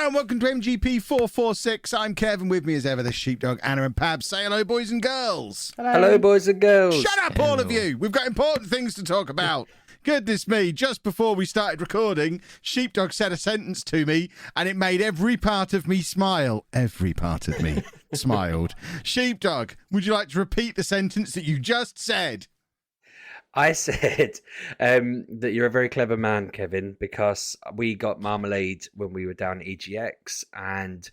Hello and welcome to MGP446. I'm Kev, and with me as ever the Sheepdog, Anna and Pab. Say hello, boys and girls. Hello, boys and girls. Shut up, all of you. We've got important things to talk about. Goodness me, just before we started recording, Sheepdog said a sentence to me, and it made every part of me smile. Every part of me smiled. Sheepdog, would you like to repeat the sentence that you just said? I said that you're a very clever man, Kevin, because we got marmalade when we were down at EGX. And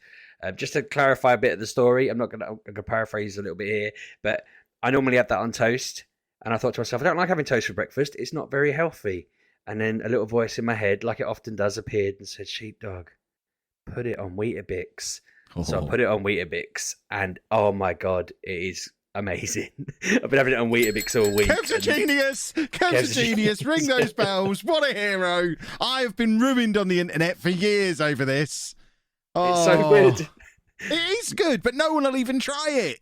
just to clarify a bit of the story, I'm going to paraphrase a little bit here, but I normally have that on toast. And I thought to myself, I don't like having toast for breakfast. It's not very healthy. And then a little voice in my head, like it often does, appeared and said, Sheepdog, put it on Weetabix. Oh. So I put it on Weetabix. And oh my God, it is amazing. I've been having it on Weetabix all week. Kev's a genius. Kev's a genius. Ring those bells. What a hero. I've been ruined on the internet for years over this. Oh, it's so good. It is good, but no one will even try it.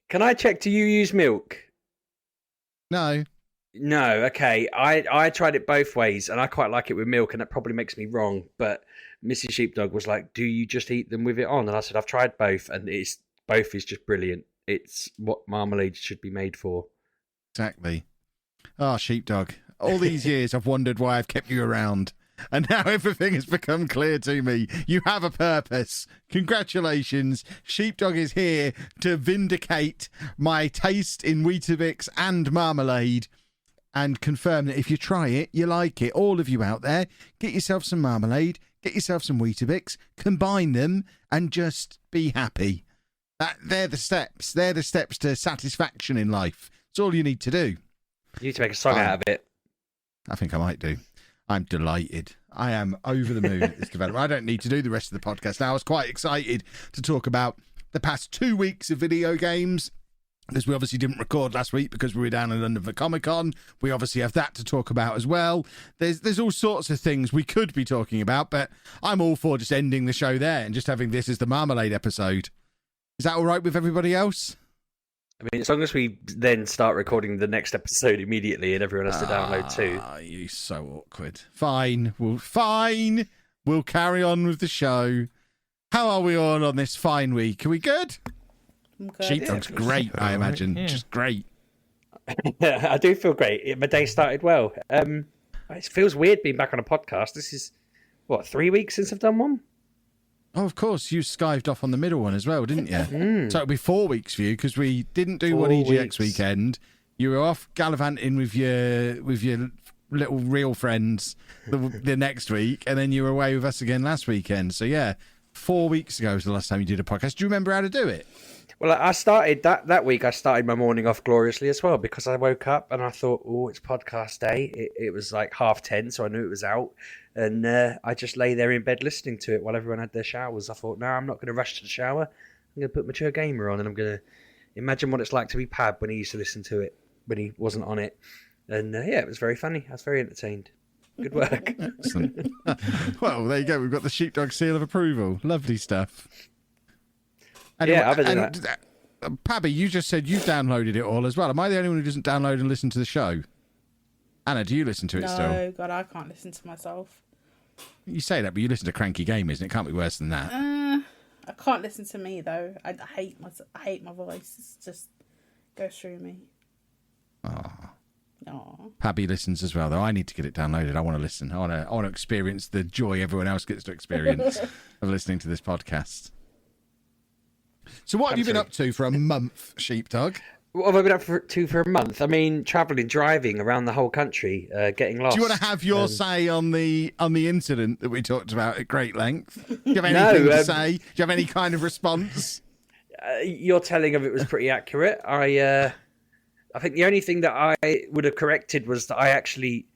Can I check, do you use milk? No. No, okay. I tried it both ways, and I quite like it with milk, and that probably makes me wrong. But Mrs. Sheepdog was like, do you just eat them with it on? And I said, I've tried both, and both is just brilliant. It's what marmalade should be made for. Exactly. Oh, Sheepdog. All these years I've wondered why I've kept you around. And now everything has become clear to me. You have a purpose. Congratulations. Sheepdog is here to vindicate my taste in Weetabix and marmalade and confirm that if you try it, you like it. All of you out there, get yourself some marmalade, get yourself some Weetabix, combine them and just be happy. They're the steps. They're the steps to satisfaction in life. It's all you need to do. You need to make a song out of it. I think I might do. I'm delighted. I am over the moon at this development. I don't need to do the rest of the podcast now. I was quite excited to talk about the past 2 weeks of video games, because we obviously didn't record last week because we were down in London for Comic-Con. We obviously have that to talk about as well. There's all sorts of things we could be talking about, but I'm all for just ending the show there and just having this as the Marmalade episode. Is that all right with everybody else? I mean, as long as we then start recording the next episode immediately and everyone has to download too. You're so awkward. Fine. We'll carry on with the show. How are we all on this fine week? Are we good? I'm good. Sheepdog's great, I imagine. Yeah. Just great. I do feel great. My day started well. It feels weird being back on a podcast. This is, 3 weeks since I've done one? Oh, of course, you skived off on the middle one as well, didn't you? So it'll be 4 weeks for you because we didn't do one EGX weekend. You were off gallivanting with your little real friends the next week, and then you were away with us again last weekend. So yeah, 4 weeks ago was the last time you did a podcast. Do you remember how to do it? Well, I started that week. I started my morning off gloriously as well because I woke up and I thought, it's podcast day. It was like 10:30, so I knew it was out. And I just lay there in bed listening to it while everyone had their showers. I thought, no, I'm not going to rush to the shower. I'm going to put Mature Gamer on and I'm going to imagine what it's like to be Pab when he used to listen to it when he wasn't on it. And it was very funny. I was very entertained. Good work. Excellent. Well, there you go. We've got the Sheepdog seal of approval. Lovely stuff. Anyway, other than that. Pabby, you just said you've downloaded it all as well. Am I the only one who doesn't download and listen to the show? Anna, do you listen to it still? No, God, I can't listen to myself. You say that, but you listen to Cranky Gamers, and it can't be worse than that. I can't listen to me though. I hate my voice. It's just goes through me. Oh. Pabby listens as well, though. I need to get it downloaded. I want to listen. I want to experience the joy everyone else gets to experience of listening to this podcast. So what have you been up to for a month, Sheepdog? What have I been up for a month? I mean, driving around the whole country, getting lost. Do you want to have your say on the incident that we talked about at great length? Do you have anything to say? Do you have any kind of response? Your telling of it was pretty accurate. I think the only thing that I would have corrected was that I actually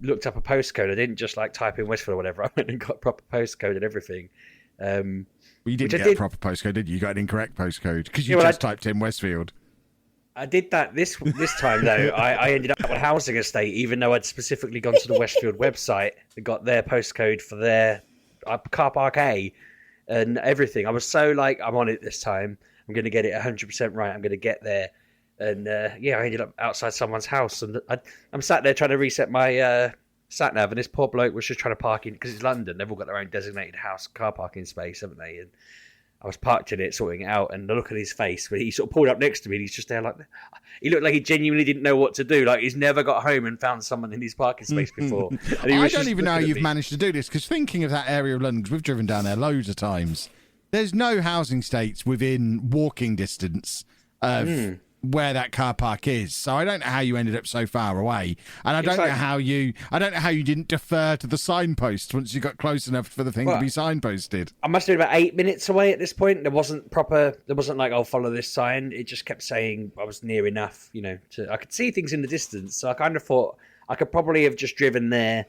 looked up a postcode. I didn't just type in Westfield or whatever. I went and got a proper postcode and everything. Well, you didn't get a proper postcode, did you? You got an incorrect postcode because you typed in Westfield. I did that this time, though. I ended up at a housing estate, even though I'd specifically gone to the Westfield website and got their postcode for their car park A and everything. I was so I'm on it this time. I'm going to get it 100% right. I'm going to get there. And, I ended up outside someone's house. And I'm sat there trying to reset my sat nav, and this poor bloke was just trying to park in, because it's London, they've all got their own designated house car parking space, haven't they? And I was parked in it, sorting it out, and the look at his face when he sort of pulled up next to me, and he's just there like, he looked like he genuinely didn't know what to do. Like he's never got home and found someone in his parking space before. And I don't even know how you've managed to do this, because thinking of that area of London, 'cause we've driven down there loads of times, there's no housing estates within walking distance of where that car park is. So I don't know how you ended up so far away, and I don't know how you didn't defer to the signpost once you got close enough for the thing to be signposted. I must have been about 8 minutes away at this point. There wasn't like, I'll follow this sign. It just kept saying I was near enough, I could see things in the distance. So I kind of thought I could probably have just driven there,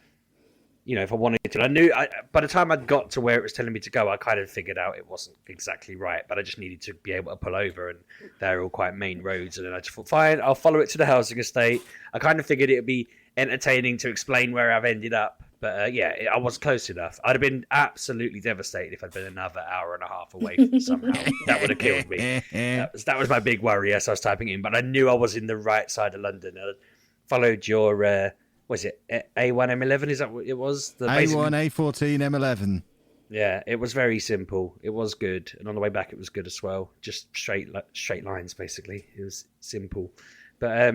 if I wanted to. I knew by the time I'd got to where it was telling me to go, I kind of figured out it wasn't exactly right, but I just needed to be able to pull over, and they're all quite main roads. And then I just thought, fine, I'll follow it to the housing estate. I kind of figured it would be entertaining to explain where I've ended up. But I was close enough. I'd have been absolutely devastated if I'd been another hour and a half away somehow. That would have killed me. That was my big worry as I was typing in. But I knew I was in the right side of London. I followed your... was it A1 M11? Is that what it was? A1 A14 M11. Yeah, it was very simple. It was good, and on the way back, it was good as well. Just straight lines, basically. It was simple. But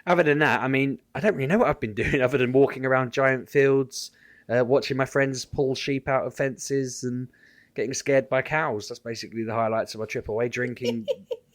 other than that, I mean, I don't really know what I've been doing other than walking around giant fields, watching my friends pull sheep out of fences, and getting scared by cows. That's basically the highlights of my trip away. Drinking.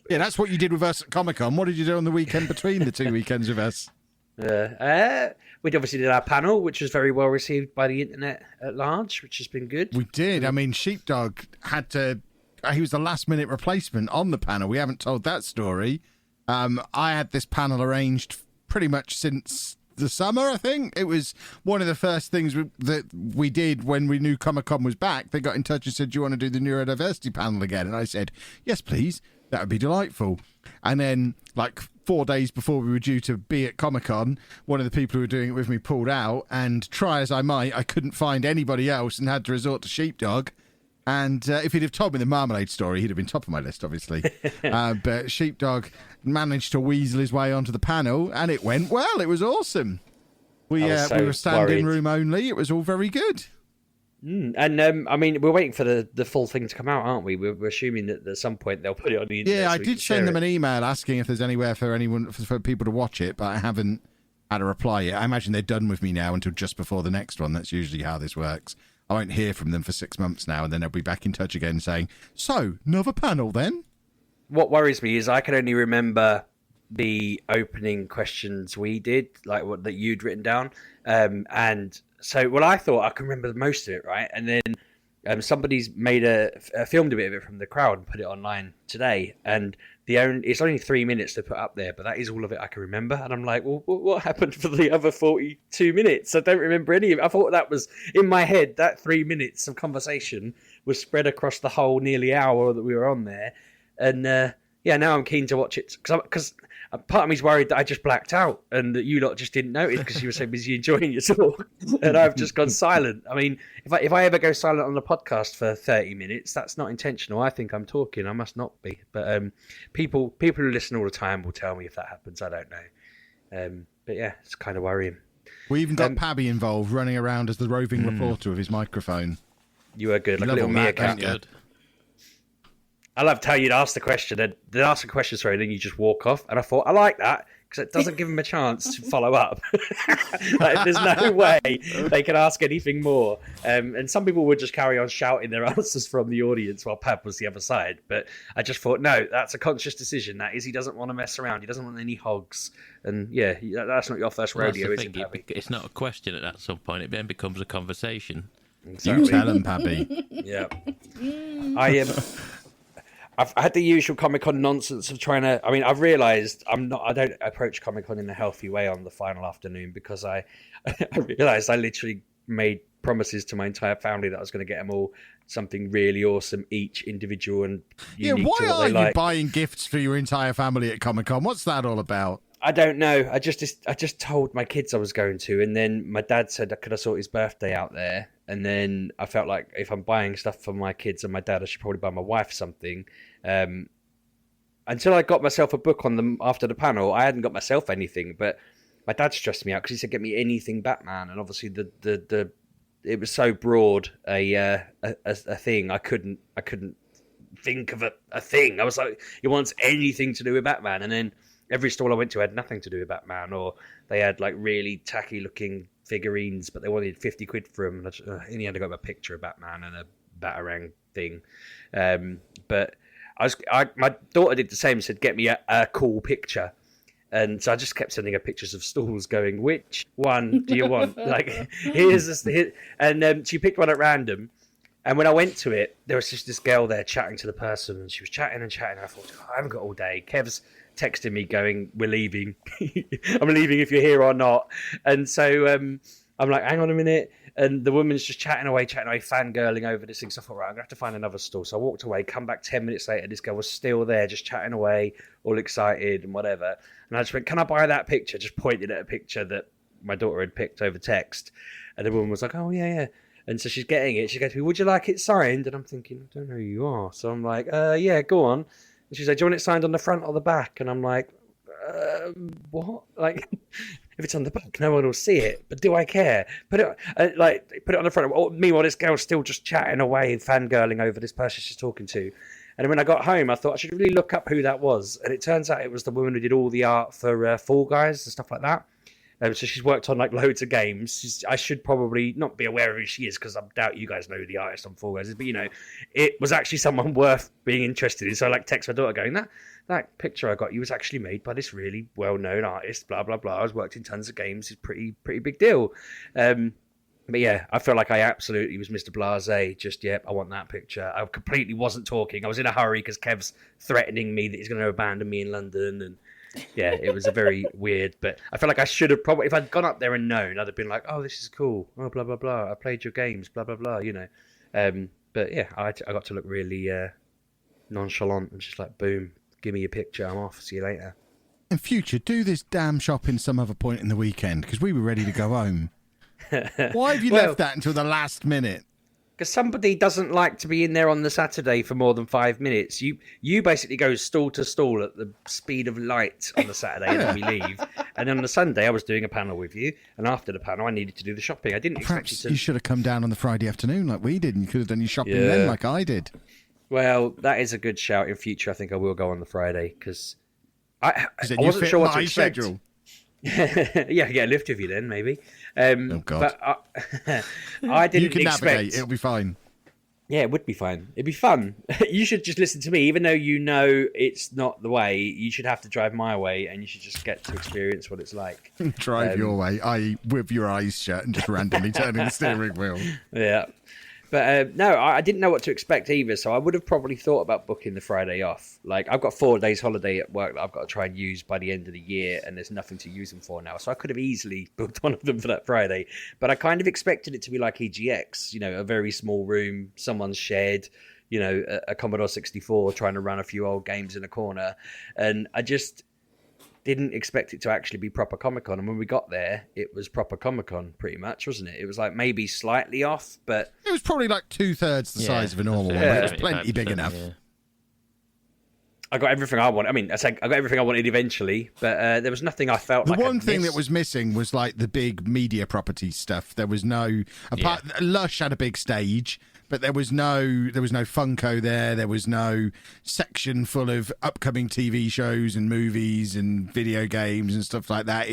Yeah, that's what you did with us at Comic-Con. What did you do on the weekend between the two weekends with us? We obviously did our panel, which was very well received by the internet at large, which has been good. We did. I mean, Sheepdog he was the last minute replacement on the panel. We haven't told that story. I had this panel arranged pretty much since the summer, I think. It was one of the first things that we did when we knew Comic-Con was back. They got in touch and said, do you want to do the neurodiversity panel again? And I said, yes, please. That would be delightful. And then, 4 days before we were due to be at Comic-Con, one of the people who were doing it with me pulled out, and try as I might, I couldn't find anybody else and had to resort to Sheepdog. And if he'd have told me the Marmalade story, he'd have been top of my list, obviously. But Sheepdog managed to weasel his way onto the panel, and it went well. It was awesome. We were standing room only. It was all very good. And I mean, we're waiting for the full thing to come out, aren't we? We're assuming that at some point they'll put it on the internet. Yeah, I did send them an email asking if there's anywhere for people to watch it, but I haven't had a reply yet. I imagine they're done with me now until just before the next one. That's usually how this works. I won't hear from them for 6 months now, and then they'll be back in touch again saying, so, another panel then? What worries me is I can only remember the opening questions we did, like what that you'd written down, and so, I thought I can remember most of it, right? And then somebody's made filmed a bit of it from the crowd and put it online today. And it's only 3 minutes to put up there, but that is all of it I can remember. And I'm like, well, what happened for the other 42 minutes? I don't remember any of it. I thought that was, in my head, that 3 minutes of conversation was spread across the whole nearly hour that we were on there. And now I'm keen to watch it because part of me's worried that I just blacked out and that you lot just didn't notice because you were so busy enjoying your talk, and I've just gone silent. I mean, if I ever go silent on the podcast for 30 minutes, that's not intentional. I think I'm talking. I must not be. But people who listen all the time will tell me if that happens. I don't know. But yeah, it's kind of worrying. We even got Pabby involved, running around as the roving reporter with his microphone. You were good, like a little meerkat. Good. I loved how you'd ask the question, and they'd ask a question, sorry, and then you just walk off. And I thought, I like that, because it doesn't give them a chance to follow up. There's no way they can ask anything more. And some people would just carry on shouting their answers from the audience while Pab was the other side. But I just thought, no, that's a conscious decision. That is, he doesn't want to mess around. He doesn't want any hogs. And yeah, that's not your first rodeo, is it, Pabby? It's not a question at some point. It then becomes a conversation. Exactly. You tell him, Pabby. Yeah. I've had the usual Comic-Con nonsense of trying to... I mean, I've realised I don't approach Comic-Con in a healthy way on the final afternoon because I realised I literally made promises to my entire family that I was going to get them all something really awesome, each individual and unique why to what are they like. You buying gifts for your entire family at Comic-Con? What's that all about? I don't know. I just told my kids I was going to, and then my dad said, could I sort his birthday out there? And then I felt like if I'm buying stuff for my kids and my dad, I should probably buy my wife something. Until I got myself a book on them after the panel, I hadn't got myself anything. But my dad stressed me out because he said, "Get me anything Batman," and obviously the it was so broad a thing. I couldn't think of a thing. I was like, he wants anything to do with Batman, and then every stall I went to had nothing to do with Batman, or they had like really tacky looking figurines, but they wanted 50 quid for them. And in the end, I got a picture of Batman and a Batarang thing. But my daughter did the same. Said, "Get me a cool picture." And so I just kept sending her pictures of stalls going, which one do you want? Like, here's this. And she picked one at random. And when I went to it, there was just this girl there chatting to the person. And she was chatting and chatting. And I thought, I haven't got all day. Kev's texting me going, "We're leaving. I'm leaving if you're here or not." And so I'm like, hang on a minute. And the woman's just chatting away, fangirling over this thing. So I thought, right, I'm going to have to find another stall. So I walked away, come back 10 minutes later. This girl was still there, just chatting away, all excited and whatever. And I just went, "Can I buy that picture?" Just pointed at a picture that my daughter had picked over text. And the woman was like, "Oh, yeah." And so she's getting it. She goes, "Would you like it signed?" And I'm thinking, I don't know who you are. So I'm like, "Yeah, go on." And she's like, "Do you want it signed on the front or the back?" And I'm like, what? Like, if it's on the back, no one will see it. But do I care? Put it on the front. Meanwhile, this girl's still just chatting away, fangirling over this person she's talking to. And when I got home, I thought I should really look up who that was. And it turns out it was the woman who did all the art for Fall Guys and stuff like that. So she's worked on like loads of games. I should probably not be aware of who she is because I doubt you guys know who the artist on Fall Guys is. But it was actually someone worth being interested in. So I like text my daughter going, that picture I got you was actually made by this really well-known artist. Blah blah blah. I was worked in tons of games. It's pretty big deal. But yeah, I feel like I absolutely was Mr. Blasé. Just, I want that picture. I completely wasn't talking. I was in a hurry because Kev's threatening me that he's going to abandon me in London. And yeah, it was a very weird, but I feel like I should have probably, if I'd gone up there and known, I'd have been like, "Oh, this is cool. Oh, blah, blah, blah. I played your games, blah, blah, blah," But yeah, I got to look really nonchalant and just like, boom, give me your picture. I'm off. See you later. In future, do this damn shopping some other point in the weekend because we were ready to go home. Why have you left that until the last minute? Because somebody doesn't like to be in there on the Saturday for more than 5 minutes. You basically go stall to stall at the speed of light on the Saturday and then we leave. And then on the Sunday, I was doing a panel with you. And after the panel, I needed to do the shopping. I didn't expect you to... You should have come down on the Friday afternoon like we did. And you could have done your shopping then like I did. Well, that is a good shout. In future, I think I will go on the Friday because I wasn't fit sure what to my expect. schedule. Yeah, get a lift with you then, maybe. Oh, God. But I didn't You can expect... navigate. It'll be fine. Yeah, it would be fine. It'd be fun. You should just listen to me. Even though you know it's not the way, you should have to drive my way and you should just get to experience what it's like. Drive your way, i.e. with your eyes shut and just randomly turning the steering wheel. Yeah. But no, I didn't know what to expect either, so I would have probably thought about booking the Friday off. Like, I've got 4 days holiday at work that I've got to try and use by the end of the year, and there's nothing to use them for now. So I could have easily booked one of them for that Friday. But I kind of expected it to be like EGX, a very small room, someone's shed, a Commodore 64 trying to run a few old games in a corner. And I just didn't expect it to actually be proper Comic-Con. And when we got there, it was proper Comic-Con pretty much, wasn't it? It was like maybe slightly off, but... It was probably like 2/3 the size of a normal one. It was plenty big enough. Yeah. I got everything I want. I mean, I got everything I wanted eventually, but there was nothing I felt like The one thing that was missing was like the big media property stuff. There was no... Lush had a big stage, but there was no Funko there. There was no section full of upcoming TV shows and movies and video games and stuff like that.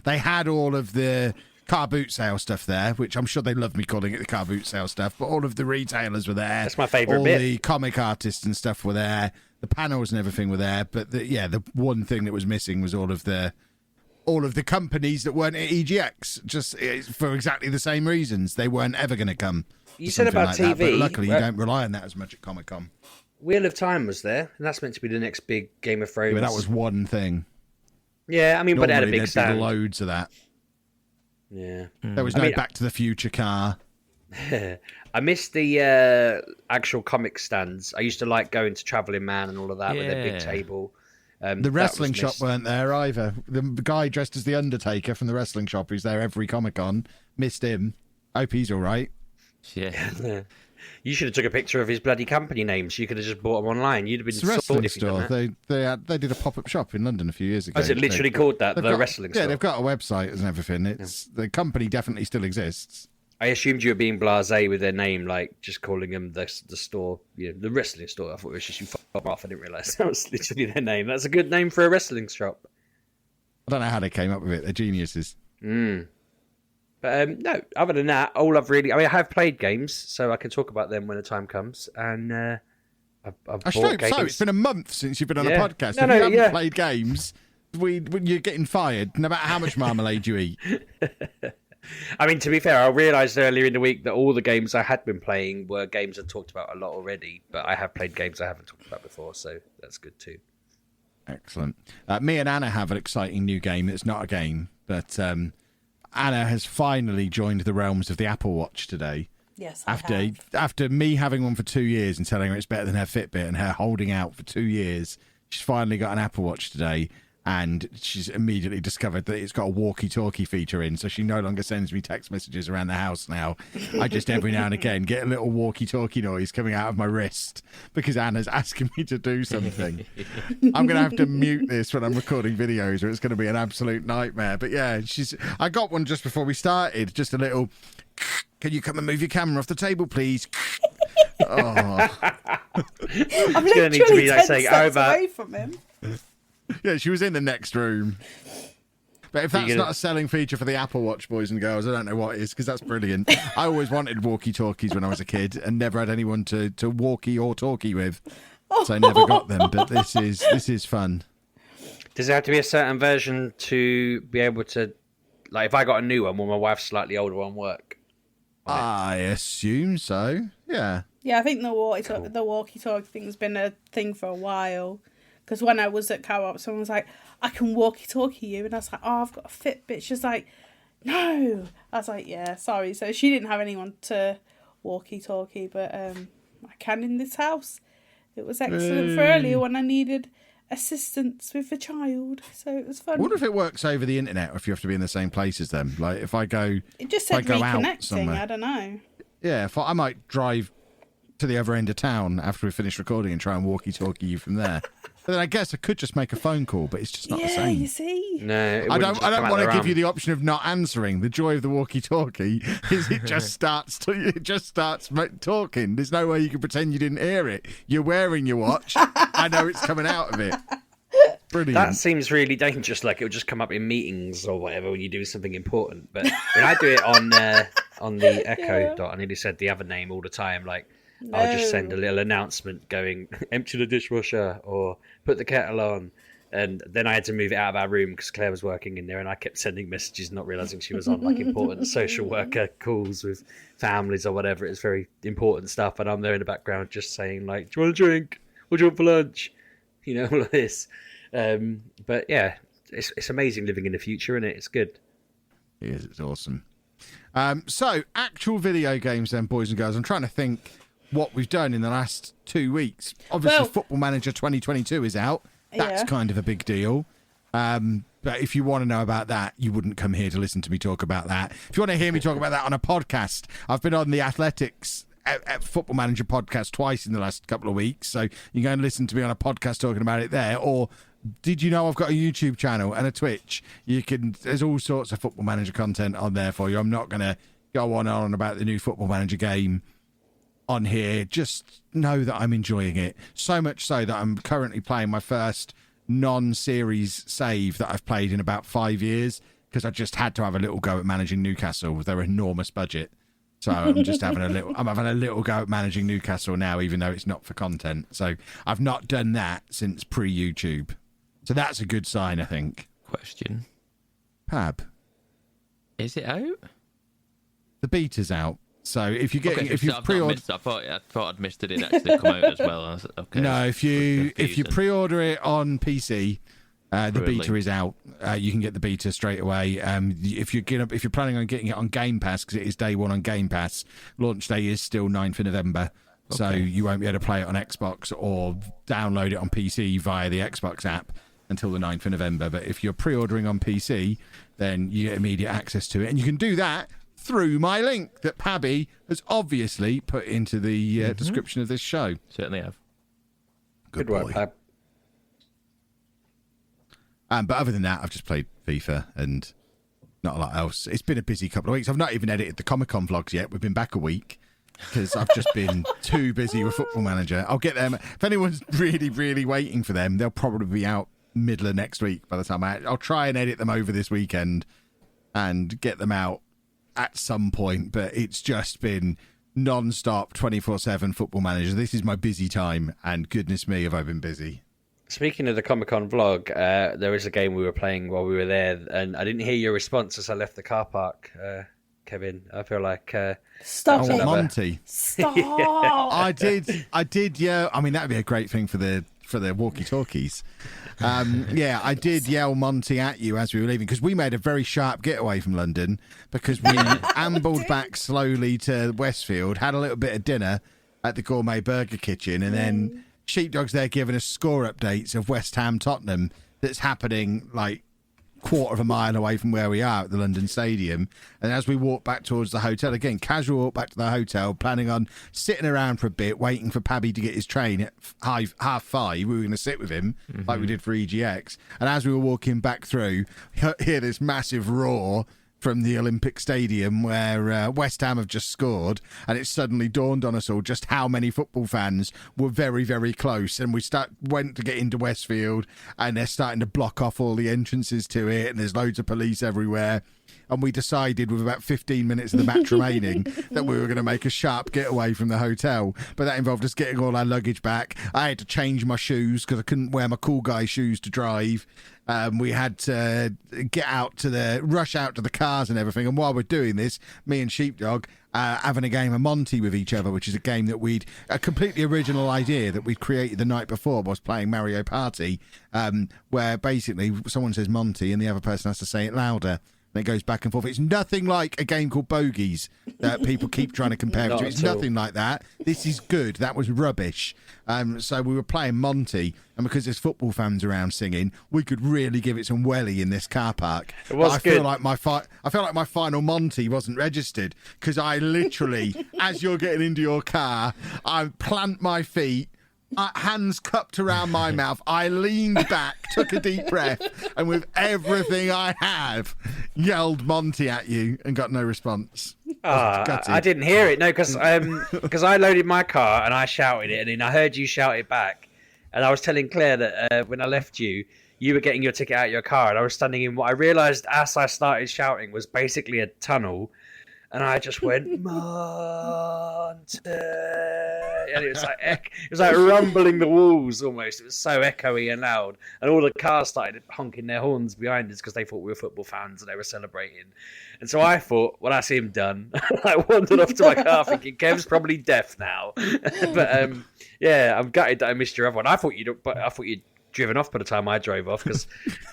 They had all of the car boot sale stuff there, which I'm sure they love me calling it the car boot sale stuff, but all of the retailers were there. That's my favourite bit. All the comic artists and stuff were there. The panels and everything were there, but the one thing that was missing was all of the companies that weren't at EGX, just for exactly the same reasons. They weren't ever going to come. You said about like TV. That, but luckily, you don't rely on that as much at Comic-Con. Wheel of Time was there, and that's meant to be the next big Game of Thrones. Yeah, but that was one thing. Yeah, I mean, but it had a big stand. Loads of that. Yeah. There was no Back to the Future car. I missed the actual comic stands. I used to like going to Travelling Man and all of that with their big table. The wrestling shop weren't there either. The guy dressed as the Undertaker from the wrestling shop who's there every Comic-Con, missed him. Hope he's all right. Yeah. You should have took a picture of his bloody company name, so you could have just bought them online. You'd have been It's a wrestling sorted if you'd done store. that. They did a pop-up shop in London a few years ago. Is it literally called that? They've The got- wrestling store? Yeah, they've got a website and everything. It's The company definitely still exists. I assumed you were being blasé with their name, like just calling them the store, the wrestling store. I thought it was just you fuck off. I didn't realise that was literally their name. That's a good name for a wrestling shop. I don't know how they came up with it. They're geniuses. But no, other than that, I have played games, so I can talk about them when the time comes. And I've I bought should games. so. It's been a month since you've been on Yeah. a podcast. No, If no, you haven't yeah. played games, you're getting fired, no matter how much marmalade you eat. I mean, to be fair, I realised earlier in the week that all the games I had been playing were games I'd talked about a lot already, but I have played games I haven't talked about before, so that's good too. Excellent. Me and Anna have an exciting new game. It's not a game, but Anna has finally joined the realms of the Apple Watch today. Yes, I have. After me having one for 2 years and telling her it's better than her Fitbit and her holding out for 2 years, she's finally got an Apple Watch today. And she's immediately discovered that it's got a walkie-talkie feature in, so she no longer sends me text messages around the house now. I just every now and again get a little walkie-talkie noise coming out of my wrist because Anna's asking me to do something. I'm going to have to mute this when I'm recording videos or it's going to be an absolute nightmare. But yeah, I got one just before we started, just a little, can you come and move your camera off the table, please? Oh. I'm It's gonna need to literally be like 10 saying, steps over. away from him. Yeah, she was in the next room. But if that's gonna- not a selling feature for the Apple Watch, boys and girls, I don't know what is, because that's brilliant. I always wanted walkie-talkies when I was a kid and never had anyone to walkie or talkie with, so I never got them. But this is fun. Does there have to be a certain version to be able to, like, if I got a new one, will my wife's slightly older one work? I assume so. Yeah. Yeah, I think the walkie-talkie thing's been a thing for a while. Because when I was at Co-op, someone was like, I can walkie-talkie you. And I was like, oh, I've got a Fitbit. She's like, no. I was like, yeah, sorry. So she didn't have anyone to walkie-talkie, but I can in this house. It was excellent for earlier when I needed assistance with a child. So it was fun. I wonder if it works over the internet or if you have to be in the same place as them. Like, if I go... It just if I said go out reconnecting. somewhere. I don't know. Yeah, I might drive to the other end of town after we finish recording and try and walkie-talkie you from there. But then I guess I could just make a phone call, but it's just not the Yeah, same. you see. No, I don't want to give you the option of not answering. The joy of the walkie-talkie is it just starts talking. There's no way you can pretend you didn't hear it. You're wearing your watch. I know it's coming out of it. Brilliant. That seems really dangerous. Like it would just come up in meetings or whatever when you do something important. But when I do it on the Echo Dot, I nearly said the other name all the time. Like I'll just send a little announcement going, empty the dishwasher or put the kettle on. And then I had to move it out of our room because Claire was working in there and I kept sending messages, not realising she was on like important social worker calls with families or whatever. It's very important stuff. And I'm there in the background just saying like, do you want a drink? What do you want for lunch? You know, all of this. But yeah, it's amazing living in the future, isn't it? It's good. It is. It's awesome. So, actual video games then, boys and girls. I'm trying to think what we've done in the last 2 weeks. Obviously, Well- Football Manager 2022 is out. That's Yeah. kind of a big deal. But if you want to know about that, you wouldn't come here to listen to me talk about that. If you want to hear me talk about that on a podcast, I've been on the Athletics Football Manager podcast twice in the last couple of weeks. So you can go and listen to me on a podcast talking about it there. Or did you know I've got a YouTube channel and a Twitch? There's all sorts of Football Manager content on there for you. I'm not going to go on and on about the new Football Manager game on here. Just know that I'm enjoying it. So much so that I'm currently playing my first non-series save that I've played in about 5 years because I just had to have a little go at managing Newcastle with their enormous budget. So I'm just having I'm having a little go at managing Newcastle now, even though it's not for content. So I've not done that since pre-YouTube. So that's a good sign, I think. Question. Pab, Is it out? the beta's out. So if you're getting, Okay, if so you've I've not pre-ordered, missed- I thought I'd missed it. It actually come out as well. Okay. no, if you Confusing. pre-order it on PC, the Really? beta is out. You can get the beta straight away. If you're planning on getting it on Game Pass, because it is day one on Game Pass, launch day is still 9th of November. So Okay. you won't be able to play it on Xbox or download it on PC via the Xbox app until the 9th of November. But if you're pre-ordering on PC, then you get immediate access to it, and you can do that through my link that Pabby has obviously put into the description of this show. Certainly have. Good work, boy. Pab. But other than that, I've just played FIFA and not a lot else. It's been a busy couple of weeks. I've not even edited the Comic-Con vlogs yet. We've been back a week because I've just been too busy with Football Manager. I'll get them. If anyone's really, really waiting for them, they'll probably be out middle of next week by the time I'll try and edit them over this weekend and get them out at some point. But it's just been non-stop 24/7 Football Manager. This is my busy time, and goodness me, have I been busy. Speaking of the Comic-Con vlog, there was a game we were playing while we were there, and I didn't hear your response as I left the car park, Kevin. I feel like... Stop it. Monty. Stop. I did, yeah. I mean, that'd be a great thing for the walkie-talkies. Yeah, I did yell Monty at you as we were leaving because we made a very sharp getaway from London because we ambled back slowly to Westfield, had a little bit of dinner at the Gourmet Burger Kitchen, and then Sheepdog's there giving us score updates of West Ham Tottenham that's happening like quarter of a mile away from where we are at the London Stadium. And as we walk back towards the hotel, again, casual walk back to the hotel, planning on sitting around for a bit, waiting for Pabby to get his train at 5:30. We were going to sit with him like we did for EGX. And as we were walking back through, hear this massive roar from the Olympic Stadium where West Ham have just scored, and it suddenly dawned on us all just how many football fans were very, very close. And we went to get into Westfield, and they're starting to block off all the entrances to it, and there's loads of police everywhere. And we decided with about 15 minutes of the match remaining that we were going to make a sharp getaway from the hotel. But that involved us getting all our luggage back. I had to change my shoes because I couldn't wear my cool guy shoes to drive. We had to rush out to the cars and everything. And while we're doing this, me and Sheepdog having a game of Monty with each other, which is a game that a completely original idea that we'd created the night before was playing Mario Party, where basically someone says Monty and the other person has to say it louder. And it goes back and forth. It's nothing like a game called Bogies that people keep trying to compare it to. It's nothing like that. This is good. That was rubbish. So we were playing Monty, and because there's football fans around singing, we could really give it some welly in this car park. It was good. I feel like my final Monty wasn't registered because I literally, as you're getting into your car, I plant my feet, hands cupped around my mouth. I leaned back, took a deep breath, and with everything I have, yelled Monty at you and got no response. I didn't hear it, no, because I loaded my car and I shouted it, and then I heard you shout it back. And I was telling Claire that when I left you, you were getting your ticket out of your car, and I was standing in what I realised as I started shouting was basically a tunnel. And I just went, Monty. And it was like rumbling the walls almost. It was so echoey and loud. And all the cars started honking their horns behind us because they thought we were football fans and they were celebrating. And so I thought, well, that's him done. I wandered off to my car thinking, Kev's probably deaf now. But yeah, I'm gutted that I missed your other one. I thought you'd driven off by the time I drove off, because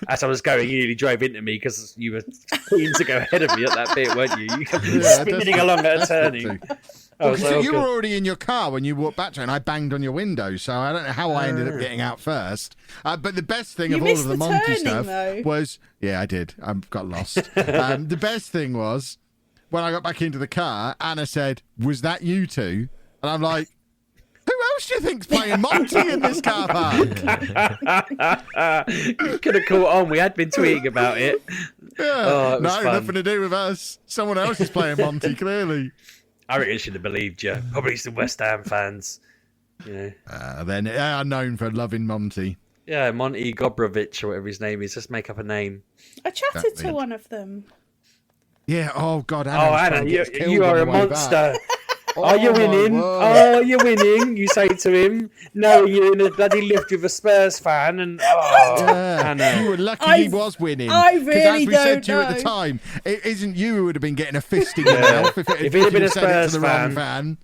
as I was going, you nearly drove into me because you were keen to go ahead of me at that bit, weren't you? You kept spinning along at a turning. You were already in your car when you walked back to it, and I banged on your window, so I don't know how I ended up getting out first. But the best thing of all of the Monty stuff was... Yeah, I did. I got lost. The best thing was, when I got back into the car, Anna said, "Was that you two?" And I'm like, who else do you think's playing Monty in this car park? You could have caught on. We had been tweeting about it. Yeah. Nothing to do with us. Someone else is playing Monty, clearly. I reckon I should have believed you. Probably some West Ham fans. Yeah. Then are known for loving Monty. Yeah, Monty Gobrovich or whatever his name is. Just make up a name. I chatted to one of them. Yeah. Oh God. Anna, you are a monster. Are you winning? You're winning. You say to him, "No, you're in a bloody lift with a Spurs fan." And you were lucky he was winning. I really as we said to you at the time, it isn't you who would have been getting a fist in your mouth if he'd been a Spurs fan.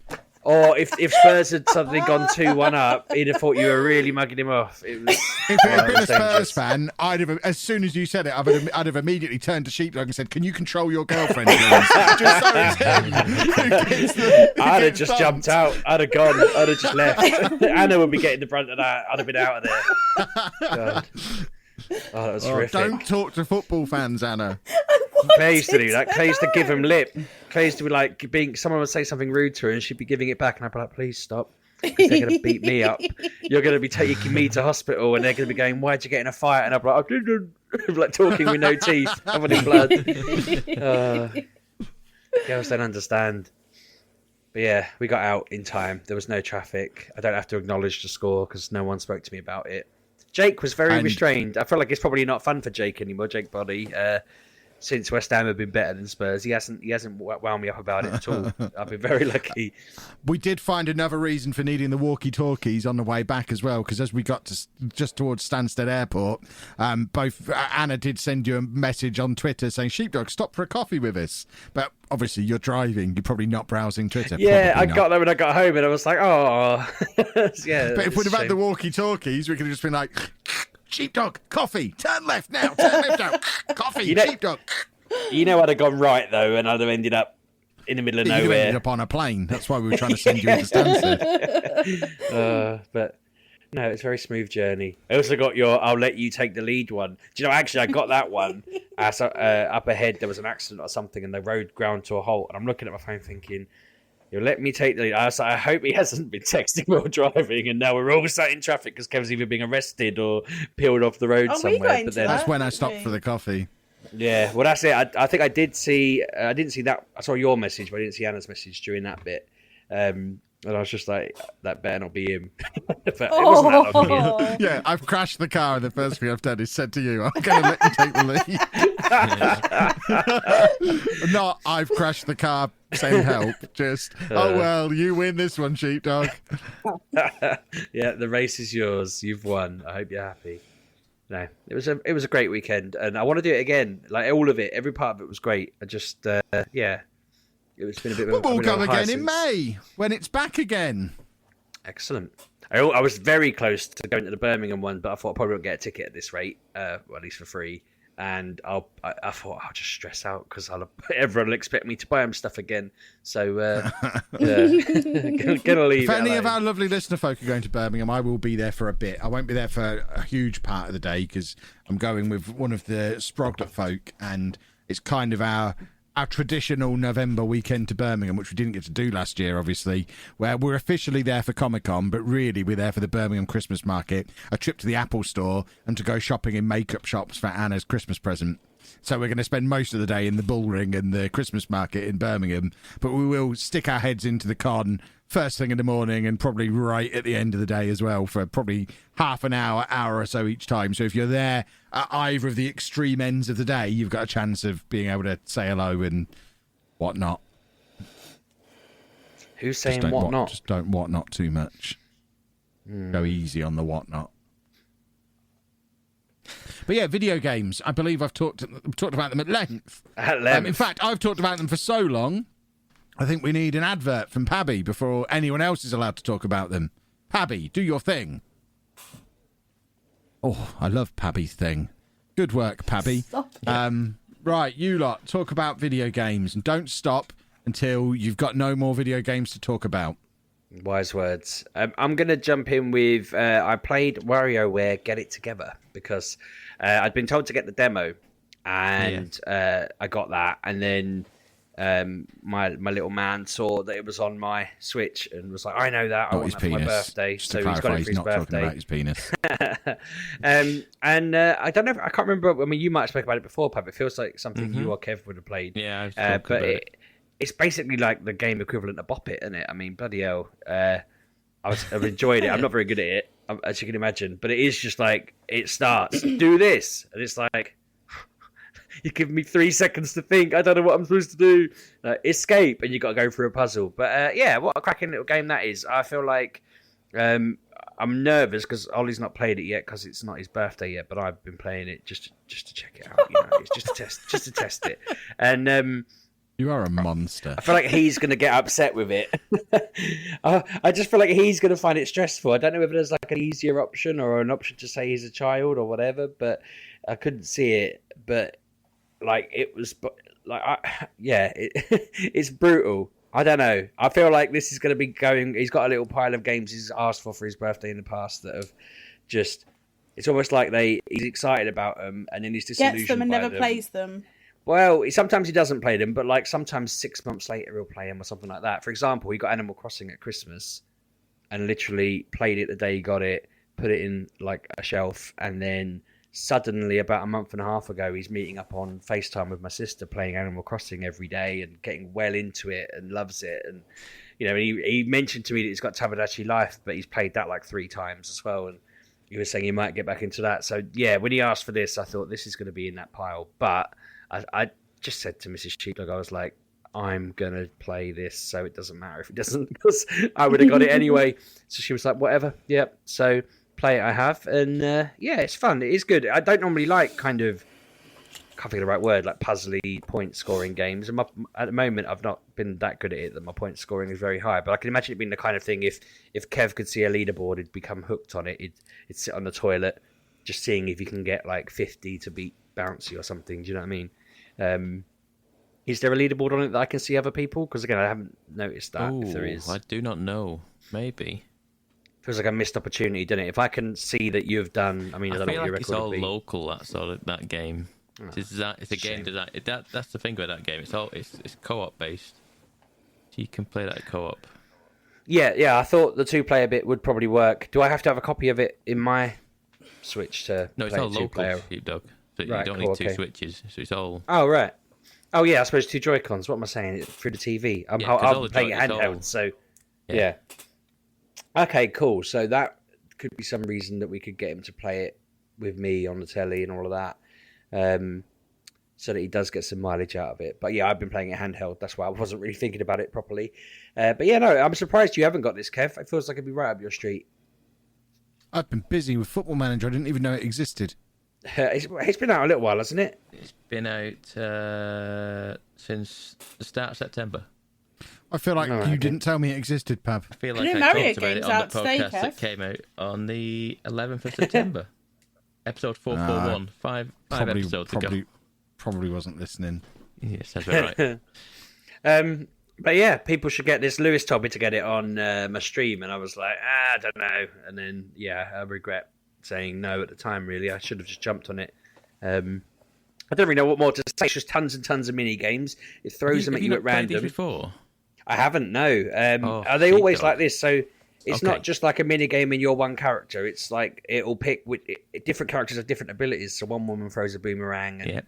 Or if Spurs had suddenly gone 2-1 up, he'd have thought you were really mugging him off. If it had been a Spurs fan, I'd have, as soon as you said it, I'd have immediately turned to Sheepdog and said, "Can you control your girlfriend, please?" Just so it's him. I'd have just jumped out. I'd have gone. I'd have just left. Anna would be getting the brunt of that. I'd have been out of there. God. Oh, that was horrific. Don't talk to football fans, Anna. I Claire used to do that. Claire used to give him lip. Claire used to be like, someone would say something rude to her and she'd be giving it back. And I'd be like, please stop. Because they're going to beat me up. You're going to be taking me to hospital and they're going to be going, why'd you get in a fight? And I'd be like, like talking with no teeth, covered in blood. Girls don't understand. But yeah, we got out in time. There was no traffic. I don't have to acknowledge the score because no one spoke to me about it. Jake was very restrained. I feel like it's probably not fun for Jake anymore, Jake Body. Since West Ham have been better than Spurs, he hasn't wound me up about it at all. I've been very lucky. We did find another reason for needing the walkie-talkies on the way back as well, because as we got to just towards Stansted Airport, both Anna did send you a message on Twitter saying, "Sheepdog, stop for a coffee with us." But obviously you're driving, you're probably not browsing Twitter. Yeah, I got there when I got home and I was like, oh. Yeah. But if we'd have had the walkie-talkies, we could have just been like, "Sheepdog, coffee, turn left now, coffee, Sheepdog." You know I'd have gone right, though, and I'd have ended up in the middle of nowhere. You'd have ended up on a plane. That's why we were trying to send you into Stansted. But no, it's a very smooth journey. I also got your "I'll let you take the lead" one. Do you know, actually, I got that one. Up ahead, there was an accident or something, and the road ground to a halt. And I'm looking at my phone thinking, "You'll let me take the lead." I was like, I hope he hasn't been texting while driving, and now we're all sat in traffic because Kev's either being arrested or peeled off the road somewhere. But then that's when I stopped for the coffee. Yeah, well, that's it. I think I did see. I didn't see that. I saw your message, but I didn't see Anna's message during that bit. And I was just like, that better not be him. But it wasn't that long. Yeah, I've crashed the car, and the first thing I've done is said to you, "I'm going to let you take the lead." Not, "I've crashed the car, send help." Just, "Oh well, you win this one, Sheepdog." Yeah, the race is yours. You've won. I hope you're happy. No, it was a great weekend, and I want to do it again. Like all of it, every part of it was great. I just yeah, it's been a bit. We'll come again in May when it's back again. Excellent. I was very close to going to the Birmingham one, but I thought I probably won't get a ticket at this rate, well, at least for free. And I thought I'll just stress out because everyone will expect me to buy them stuff again. So gonna leave. If any of our lovely listener folk are going to Birmingham, I will be there for a bit. I won't be there for a huge part of the day because I'm going with one of the Sproglet folk, and it's kind of our traditional November weekend to Birmingham, which we didn't get to do last year, obviously, where we're officially there for Comic-Con, but really we're there for the Birmingham Christmas market, a trip to the Apple store, and to go shopping in makeup shops for Anna's Christmas present. So we're going to spend most of the day in the Bullring and the Christmas market in Birmingham, but we will stick our heads into the con first thing in the morning and probably right at the end of the day as well for probably half an hour or so each time. So if you're there at either of the extreme ends of the day, you've got a chance of being able to say hello and whatnot. Who's saying whatnot? Just don't whatnot too much. Go easy on the whatnot. But yeah, video games. I believe I've talked about them at length. In fact, I've talked about them for so long, I think we need an advert from Pabby before anyone else is allowed to talk about them. Pabby, do your thing. Oh, I love Pabby's thing. Good work, Pabby. Right, you lot, talk about video games and don't stop until you've got no more video games to talk about. Wise words. I'm going to jump in with, I played WarioWare Get It Together because I'd been told to get the demo and I got that. And then my little man saw that it was on my Switch and was like, I know that. I want that for my birthday. Just so to he's clarify, got it for his not birthday. talking about his penis. And I don't know, I can't remember. I mean, you might have spoken about it before, Pab. It feels like something you or Kev would have played. Yeah, but it's basically like the game equivalent of Bop It, isn't it? I mean, bloody hell. I've enjoyed it. I'm not very good at it, as you can imagine. But it is just like, it starts, do this. And it's like, you give me 3 seconds to think. I don't know what I'm supposed to do. Escape, and you got to go through a puzzle. But yeah, what a cracking little game that is. I feel like I'm nervous because Ollie's not played it yet because it's not his birthday yet. But I've been playing it just to check it out. You know, it's just to test it. And you are a monster. I feel like he's going to get upset with it. I just feel like he's going to find it stressful. I don't know if there's like an easier option or an option to say he's a child or whatever, but I couldn't see it. But like it was like, it's brutal. I don't know. I feel like this is going to be going. He's got a little pile of games he's asked for his birthday in the past that have just. It's almost like he's excited about them and then he's disillusioned. Gets them and by never them. plays them. Well, sometimes he doesn't play them, but like sometimes 6 months later he'll play them or something like that. For example, he got Animal Crossing at Christmas and literally played it the day he got it, put it in like a shelf, and then suddenly about a month and a half ago he's meeting up on FaceTime with my sister playing Animal Crossing every day and getting well into it and loves it. And he mentioned to me that he's got Tamagotchi Life, but he's played that like 3 times as well, and he was saying he might get back into that. So yeah, when he asked for this, I thought this is going to be in that pile. But I just said to Mrs. Sheepdog, I was like, I'm going to play this, so it doesn't matter if it doesn't, because I would have got it anyway. So she was like, whatever. Yep. So play it I have. And yeah, it's fun. It is good. I don't normally like kind of, can't think of the right word, like puzzly point scoring games. And at the moment, I've not been that good at it that my point scoring is very high. But I can imagine it being the kind of thing, if Kev could see a leaderboard, he'd become hooked on it. He'd sit on the toilet just seeing if you can get like 50 to beat Bouncy or something. Do you know what I mean? Is there a leaderboard on it that I can see other people? Because again, I haven't noticed that. If there is, I do not know. Maybe feels like a missed opportunity, doesn't it? If I can see that you've done, I mean, I don't know what your record it's all would be. local. that game. It's a game that's the thing with that game. It's co-op based. So you can play that co-op. Yeah. I thought the 2-player bit would probably work. Do I have to have a copy of it in my Switch to? No, it's play all local. Two-player? Sheepdog. So Right, you don't cool, need 2 okay. switches. So it's all. Oh right. Oh yeah, I suppose 2 Joy-Cons. What am I saying? Through the TV. I'm 'cause all the playing it it's handheld. all- So Yeah. yeah. Okay, cool. So that could be some reason that we could get him to play it with me on the telly and all of that, so that he does get some mileage out of it. But yeah, I've been playing it handheld. That's why I wasn't really thinking about it properly. But yeah, no, I'm surprised you haven't got this, Kev. It feels like it'd be right up your street. I've been busy with Football Manager. I didn't even know it existed. It's been out a little while, hasn't it? It's been out since the start of September. I feel like Oh, you okay. didn't tell me it existed, Pab. I feel New like I Mario talked about it game's on out the today, podcast that Kev. came out on the 11th of September. Episode 441. Five episodes ago. Probably wasn't listening. Yeah, sounds about right. But yeah, people should get this. Lewis told me to get it on my stream, and I was like, I don't know. And then, yeah, I regret saying no at the time, really. I should have just jumped on it. I don't really know what more to say. It's just tons and tons of mini games. It throws them at you at Played these random. before? I haven't, no. Are they sheepdog. always like this? So it's Okay. not just like a mini game in your one character. It's like it'll pick different characters have different abilities. So one woman throws a boomerang, and Yep.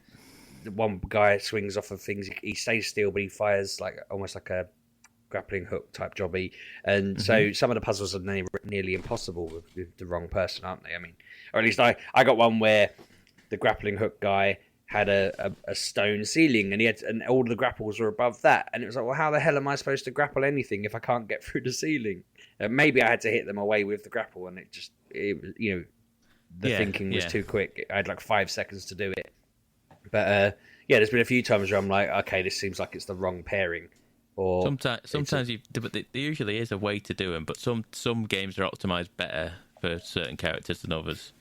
one guy swings off of things. He stays still, but he fires like almost like a grappling hook type jobby. And so some of the puzzles are nearly impossible with the wrong person, aren't they? I mean, or at least I got one where the grappling hook guy had a stone ceiling, and all the grapples were above that, and it was like, well, how the hell am I supposed to grapple anything if I can't get through the ceiling? Maybe I had to hit them away with the grapple, and the thinking was too quick. I had like 5 seconds to do it. But yeah, there's been a few times where I'm like, okay, this seems like it's the wrong pairing. Or sometimes but there usually is a way to do them, but some games are optimized better for certain characters than others.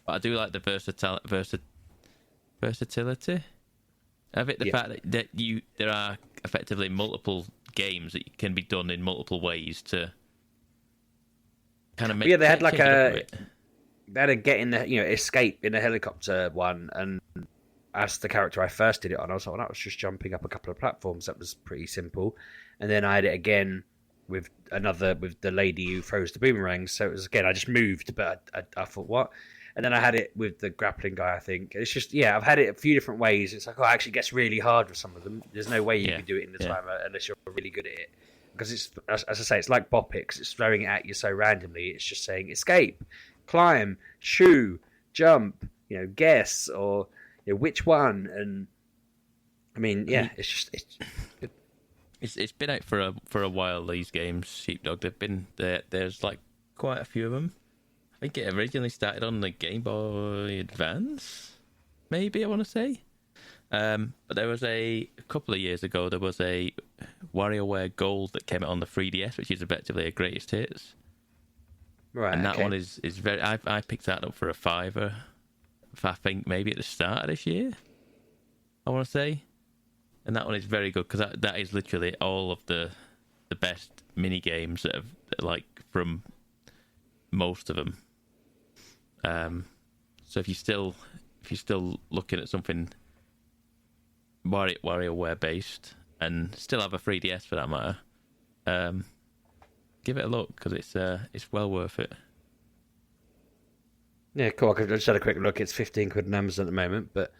But I do like the versatility of it. The fact that there are effectively multiple games that can be done in multiple ways to kind of make. Yeah, they had like change it up a bit. they had a get in the escape in the helicopter one, and as the character I first did it on, I was like, well, that was just jumping up a couple of platforms. That was pretty simple. And then I had it again with the lady who throws the boomerangs. So it was again, I just moved, but I thought, what? And then I had it with the grappling guy, I think. It's just, I've had it a few different ways. It's like, it actually gets really hard with some of them. There's no way you can do it in the timer unless you're really good at it. Because it's, as I say, it's like Bop It, 'cause it's throwing it at you so randomly. It's just saying escape, climb, shoo, jump, guess, or which one. And I mean, it's just good. It's been out for a while. These games, Sheepdog. They've been there. There's like quite a few of them. I think it originally started on the Game Boy Advance, maybe I want to say. But there was a couple of years ago. There was a WarioWare Gold that came out on the 3DS, which is effectively a greatest hits. Right, and that one is very. I picked that up for a $5. I think maybe at the start of this year, I want to say. And that one is very good because that is literally all of the best mini games that have from most of them. So if if you're still looking at something WarioWare based and still have a 3DS for that matter, give it a look because it's well worth it. Yeah, cool. I just had a quick look. It's 15 quid on Amazon at the moment, but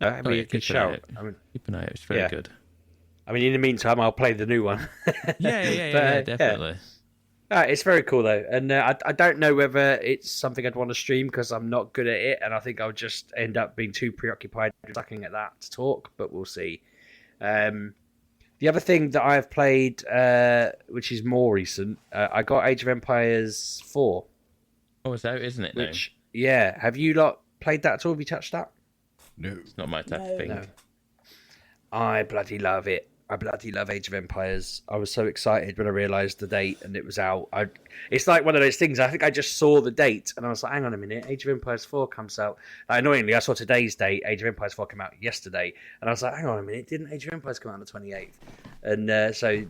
I mean, a good shout. I mean, keep an eye out. It's very good. I mean, in the meantime, I'll play the new one. Yeah, definitely. It's very cool though, and I don't know whether it's something I'd want to stream because I'm not good at it, and I think I'll just end up being too preoccupied looking at that to talk. But we'll see. The other thing that I've played, which is more recent, I got Age of Empires 4. Oh, it's out, isn't it? Which, yeah, have you lot played that at all? Have you touched that? No, it's not my type of thing. No. I bloody love it. I bloody love Age of Empires. I was so excited when I realised the date and it was out. It's like one of those things. I think I just saw the date and I was like, hang on a minute, Age of Empires 4 comes out. Like, annoyingly, I saw today's date. Age of Empires 4 came out yesterday. And I was like, hang on a minute, didn't Age of Empires come out on the 28th? And so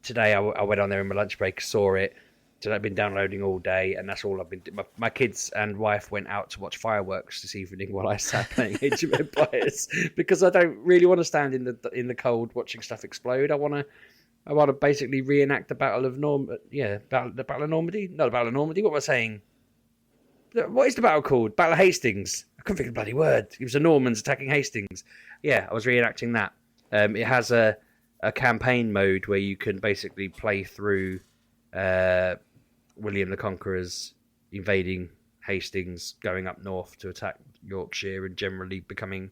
today I went on there in my lunch break, saw it. So I've been downloading all day, and that's all I've been doing. My kids and wife went out to watch fireworks this evening while I sat playing Age of Empires because I don't really want to stand in the cold watching stuff explode. I want to basically reenact the Battle of the Battle of Normandy. Not the Battle of Normandy. What am I saying? What is the battle called? Battle of Hastings. I couldn't think of the bloody word. It was the Normans attacking Hastings. Yeah, I was reenacting that. It has a campaign mode where you can basically play through William the Conqueror's invading Hastings, going up north to attack Yorkshire and generally becoming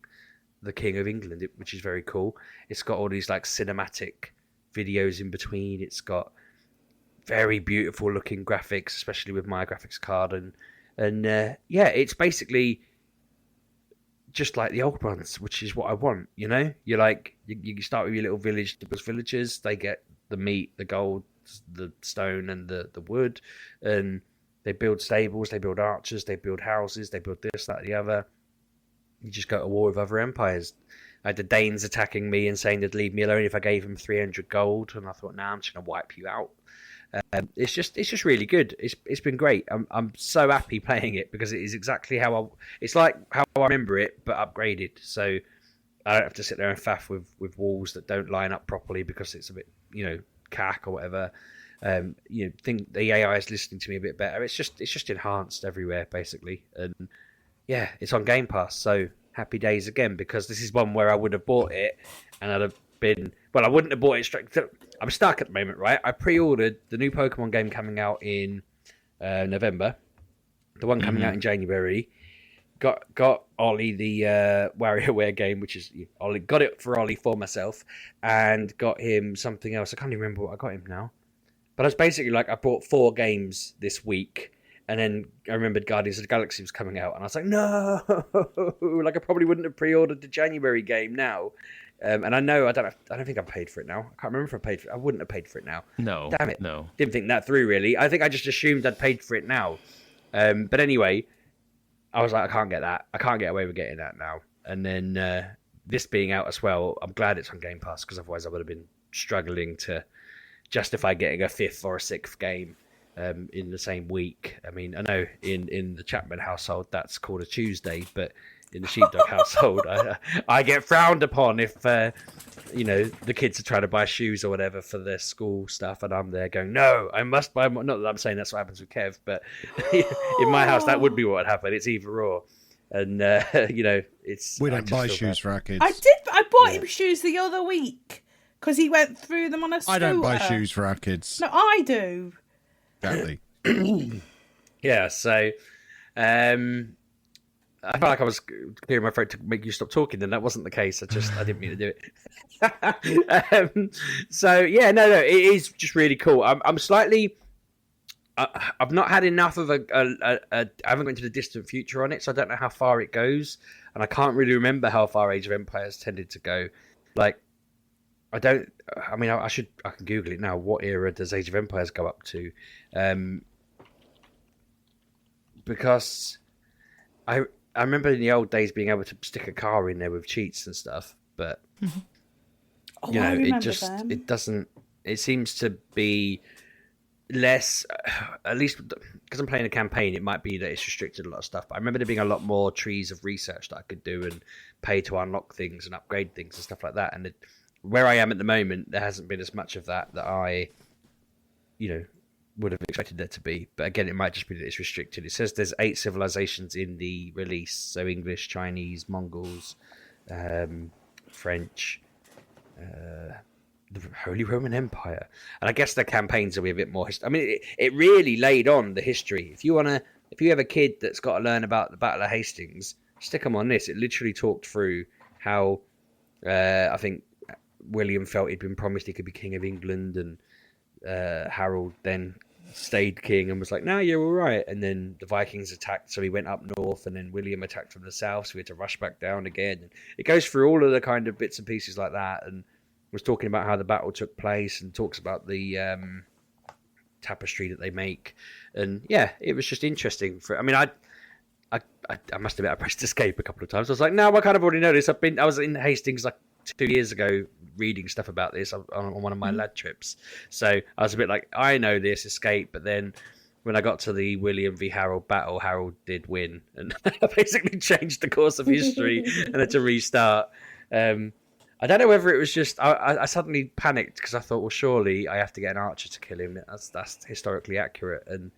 the King of England, which is very cool. It's got all these like cinematic videos in between. It's got very beautiful looking graphics, especially with my graphics card, and it's basically just like the old ones, which is what I want. You know, you start with your little villagers. They get the meat, the gold, the stone and the wood, and they build stables, they build archers, they build houses, they build this, that, the other. You just go to war with other empires. I had the Danes attacking me and saying they'd leave me alone if I gave them 300 gold, and I thought, nah, I'm just gonna wipe you out. It's just really good. It's been great. I'm so happy playing it because it is exactly it's like how I remember it, but upgraded. So I don't have to sit there and faff with walls that don't line up properly because it's a bit, cack or whatever. Think the AI is listening to me a bit better. It's just enhanced everywhere basically, and yeah, it's on Game Pass. So happy days again, because this is one where I would have bought it and I'd have been, well, I wouldn't have bought it straight. I'm stuck at the moment, right? I pre-ordered the new Pokemon game coming out in November, the one coming out in January. Got Ollie the WarioWare game, which is Ollie. Got it for Ollie for myself, and got him something else. I can't even remember what I got him now. But I was basically like, I bought 4 games this week, and then I remembered Guardians of the Galaxy was coming out, and I was like, no, like I probably wouldn't have pre-ordered the January game now. And I know I don't think I paid for it now. I can't remember if I paid for it. I wouldn't have paid for it now. No, damn it, no, didn't think that through really. I think I just assumed I'd paid for it now. But anyway, I was like, I can't get that. I can't get away with getting that now. And then this being out as well, I'm glad it's on Game Pass, because otherwise I would have been struggling to justify getting a 5th or a 6th game in the same week. I mean, I know in the Chapman household that's called a Tuesday, but in the Sheepdog household, I get frowned upon if the kids are trying to buy shoes or whatever for their school stuff, and I'm there going, no, I must buy more. Not that I'm saying that's what happens with Kev, but in my house that would be what would happen. It's either or, and it's we don't buy shoes for our kids. I bought him shoes the other week because he went through them on a scooter. I don't buy shoes for our kids. No, I do. Exactly. Yeah, so I felt like I was clearing my throat to make you stop talking, and that wasn't the case. I didn't mean to do it. So yeah, no, it is just really cool. I'm slightly. I've not had enough of I haven't gone to the distant future on it, so I don't know how far it goes, and I can't really remember how far Age of Empires tended to go. Like, I can Google it now. What era does Age of Empires go up to? Because I remember in the old days being able to stick a car in there with cheats and stuff, but it doesn't. It seems to be less, at least because I'm playing a campaign, it might be that it's restricted a lot of stuff. But I remember there being a lot more trees of research that I could do and pay to unlock things and upgrade things and stuff like that. And where I am at the moment, there hasn't been as much of that I, would have expected there to be. But again, it might just be that it's restricted. It says there's 8 civilizations in the release, so English, Chinese, Mongols, French, the Holy Roman Empire, and I guess the campaigns will be a bit more. I mean, it really laid on the history. If you have a kid that's got to learn about the Battle of Hastings, stick them on this. It literally talked through how I think William felt he'd been promised he could be King of England, and Harold then stayed king and was like, "No, you're all right." And then the Vikings attacked, so he went up north, and then William attacked from the south, so we had to rush back down again. And it goes through all of the kind of bits and pieces like that, and was talking about how the battle took place, and talks about the tapestry that they make. And yeah, it was just interesting. I must admit, I pressed escape a couple of times. I was like, no, I kind of already know this. I was in Hastings like 2 years ago reading stuff about this on one of my lad trips. So I was a bit like, I know this, escape. But then when I got to the William v. Harold battle, Harold did win. And I basically changed the course of history and had to restart. I don't know whether it was just I suddenly panicked because I thought, well, surely I have to get an archer to kill him. That's historically accurate, and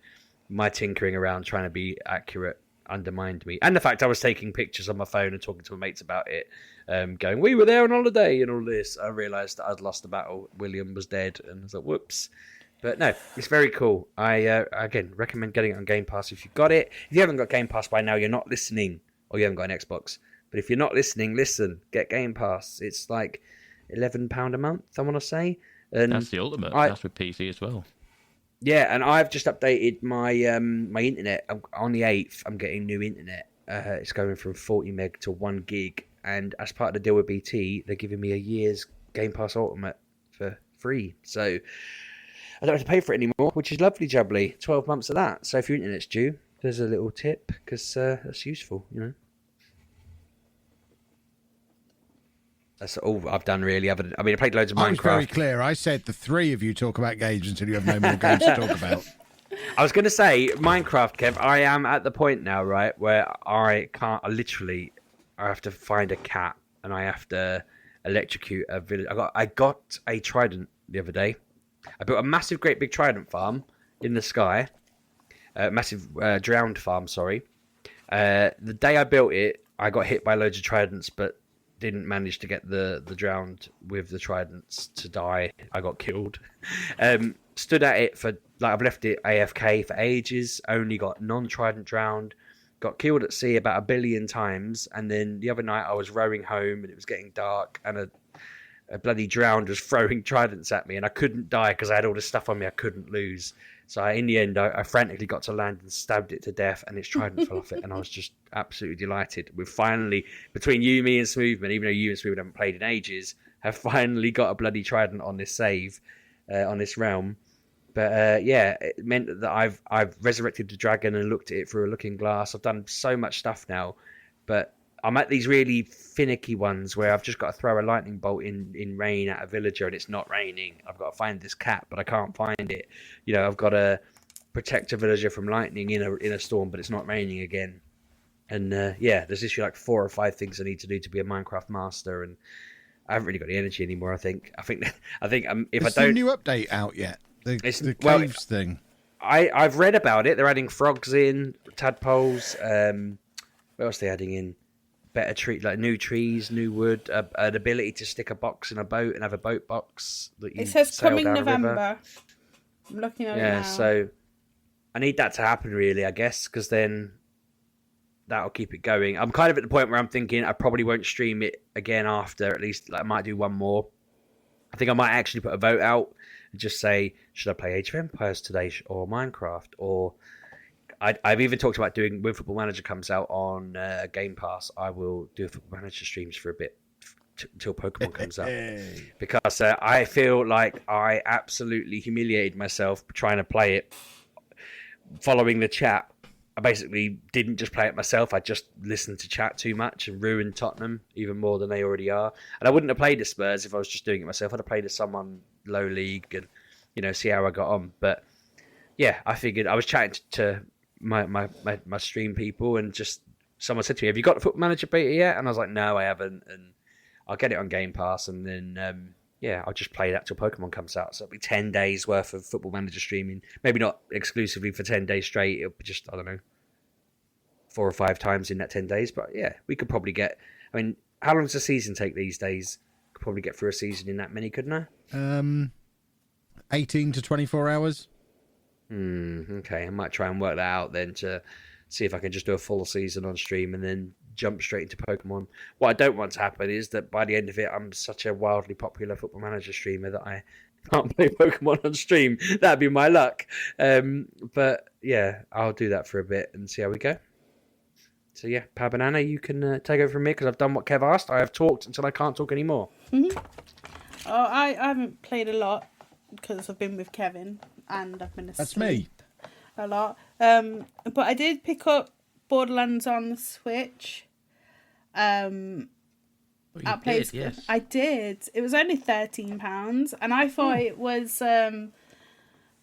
my tinkering around trying to be accurate undermined me. And the fact I was taking pictures on my phone and talking to my mates about it, going, we were there on holiday and all this. I realised that I'd lost the battle. William was dead, and I was like, whoops. But no, it's very cool. I again recommend getting it on Game Pass if you've got it. If you haven't got Game Pass by now, you're not listening, or you haven't got an Xbox. But if you're not listening, listen. Get Game Pass. It's like £11 a month, I want to say. And that's the ultimate. That's with PC as well. Yeah, and I've just updated my my internet. On the 8th, I'm getting new internet. It's going from 40 meg to 1 gig. And as part of the deal with BT, they're giving me a year's Game Pass Ultimate for free. So I don't have to pay for it anymore, which is lovely jubbly. 12 months of that. So if your internet's due, there's a little tip, because that's useful, That's all I've done, really. I played loads of Minecraft. I was very clear. I said the 3 of you talk about games until you have no more games to talk about. I was going to say, Minecraft, Kev, I am at the point now, right, where I have to find a cat, and I have to electrocute a village. I got a trident the other day. I built a massive, great big trident farm in the sky. Massive drowned farm, sorry. The day I built it, I got hit by loads of tridents, but didn't manage to get the drowned with the tridents to die. I got killed. Stood at it for, I've left it AFK for ages, only got non-trident drowned, got killed at sea about 1 billion times, and then the other night I was rowing home and it was getting dark, and a bloody drowned was throwing tridents at me, and I couldn't die because I had all this stuff on me I couldn't lose. So in the end, I frantically got to land and stabbed it to death, and its trident fell off it, and I was just absolutely delighted. We've finally, between you, me, and Smoothman, even though you and Smoothman haven't played in ages, have finally got a bloody trident on this save, on this realm. But yeah, it meant that I've resurrected the dragon and looked at it through a looking glass. I've done so much stuff now, but I'm at these really finicky ones where I've just got to throw a lightning bolt in rain at a villager and it's not raining. I've got to find this cat, but I can't find it. I've got to protect a villager from lightning in a storm, but it's not raining again. And yeah, there's literally like 4 or 5 things I need to do to be a Minecraft master, and I haven't really got the energy anymore. I think if I don't, is the new update out yet? The caves thing. I've read about it. They're adding frogs in, tadpoles. What else are they adding in? Better tree, like new trees, new wood, an ability to stick a box in a boat and have a boat box that you. It says sail coming down November. I'm looking at it now. Yeah, so I need that to happen, really, I guess, because then that'll keep it going. I'm kind of at the point where I'm thinking I probably won't stream it again after, at least I might do one more. I think I might actually put a vote out and just say, should I play Age of Empires today or Minecraft? Or I've even talked about doing, when Football Manager comes out on Game Pass, I will do Football Manager streams for a bit until Pokemon comes out. Because I feel like I absolutely humiliated myself trying to play it. Following the chat, I basically didn't just play it myself, I just listened to chat too much and ruined Tottenham even more than they already are. And I wouldn't have played the Spurs if I was just doing it myself. I'd have played as someone low league and, see how I got on. But yeah, I figured I was chatting to my stream people, and just someone said to me, "Have you got the Football Manager beta yet?" And I was like, "No, I haven't." And I'll get it on Game Pass, and then I'll just play that till Pokemon comes out. So it'll be 10 days worth of Football Manager streaming. Maybe not exclusively for 10 days straight. It'll be just, I don't know, 4 or 5 times in that 10 days. But yeah, we could probably get. I mean, how long does a season take these days? Could probably get through a season in that many, couldn't I? 18 to 24 hours. Okay, I might try and work that out then to see if I can just do a full season on stream and then jump straight into Pokemon. What I don't want to happen is that by the end of it, I'm such a wildly popular Football Manager streamer that I can't play Pokemon on stream. That'd be my luck. But yeah, I'll do that for a bit and see how we go. So yeah, Pab and Anna, you can take over from me because I've done what Kev asked. I have talked until I can't talk anymore. Mm-hmm. I haven't played a lot because I've been with Kevin and I've been asleep. That's me. A lot. But I did pick up Borderlands on the Switch. You did, yes. I did. It was only £13, and I thought it was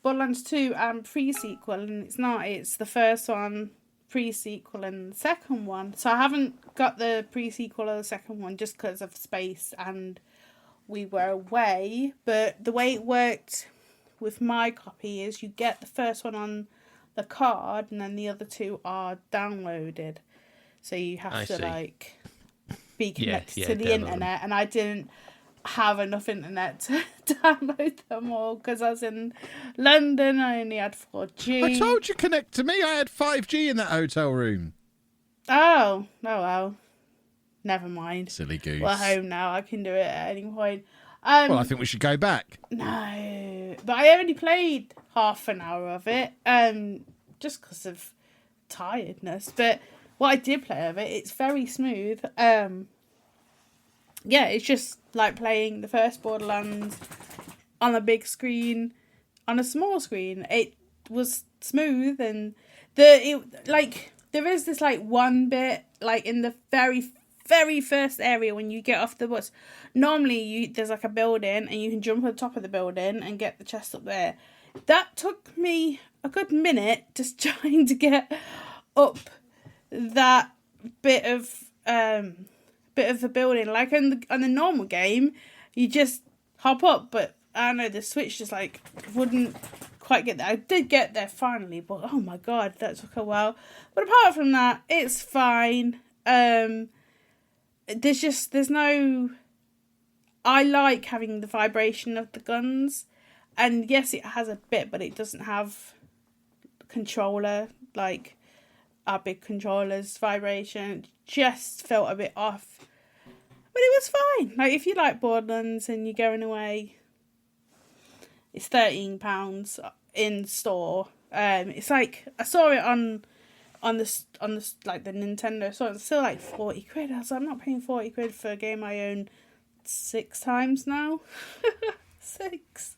Borderlands 2 and pre-sequel, and it's not. It's the first one, pre-sequel, and the second one. So I haven't got the pre-sequel or the second one just because of space, and we were away. But the way it worked with my copy is you get the first one on the card, and then the other 2 are downloaded. So you have to be connected to the internet, and I didn't have enough internet to download them all because I was in London. I only had 4G. I told you connect to me. I had 5G in that hotel room. Oh well. Never mind. Silly goose. We're home now. I can do it at any point. Well, I think we should go back. No, but I only played half an hour of it, just because of tiredness. But what I did play of it, it's very smooth. It's just like playing the first Borderlands on a big screen, on a small screen. It was smooth, and there is this one bit in the very first area when you get off the bus. Normally there's a building and you can jump on the top of the building and get the chest up there. That took me a good minute just trying to get up that bit of the building. Like on the normal game, you just hop up, but I don't know, the Switch just wouldn't quite get there. I did get there finally, but oh my god, that took a while. But apart from that, it's fine. There's no. I like having the vibration of the guns, and yes, it has a bit, but it doesn't have controller like our big controller's vibration. It just felt a bit off, but it was fine. If you like Borderlands and you're going away, it's £13 in store. It's I saw it on the the Nintendo, so it's still £40. I was I'm not paying £40 for a game I own 6 times now. 6.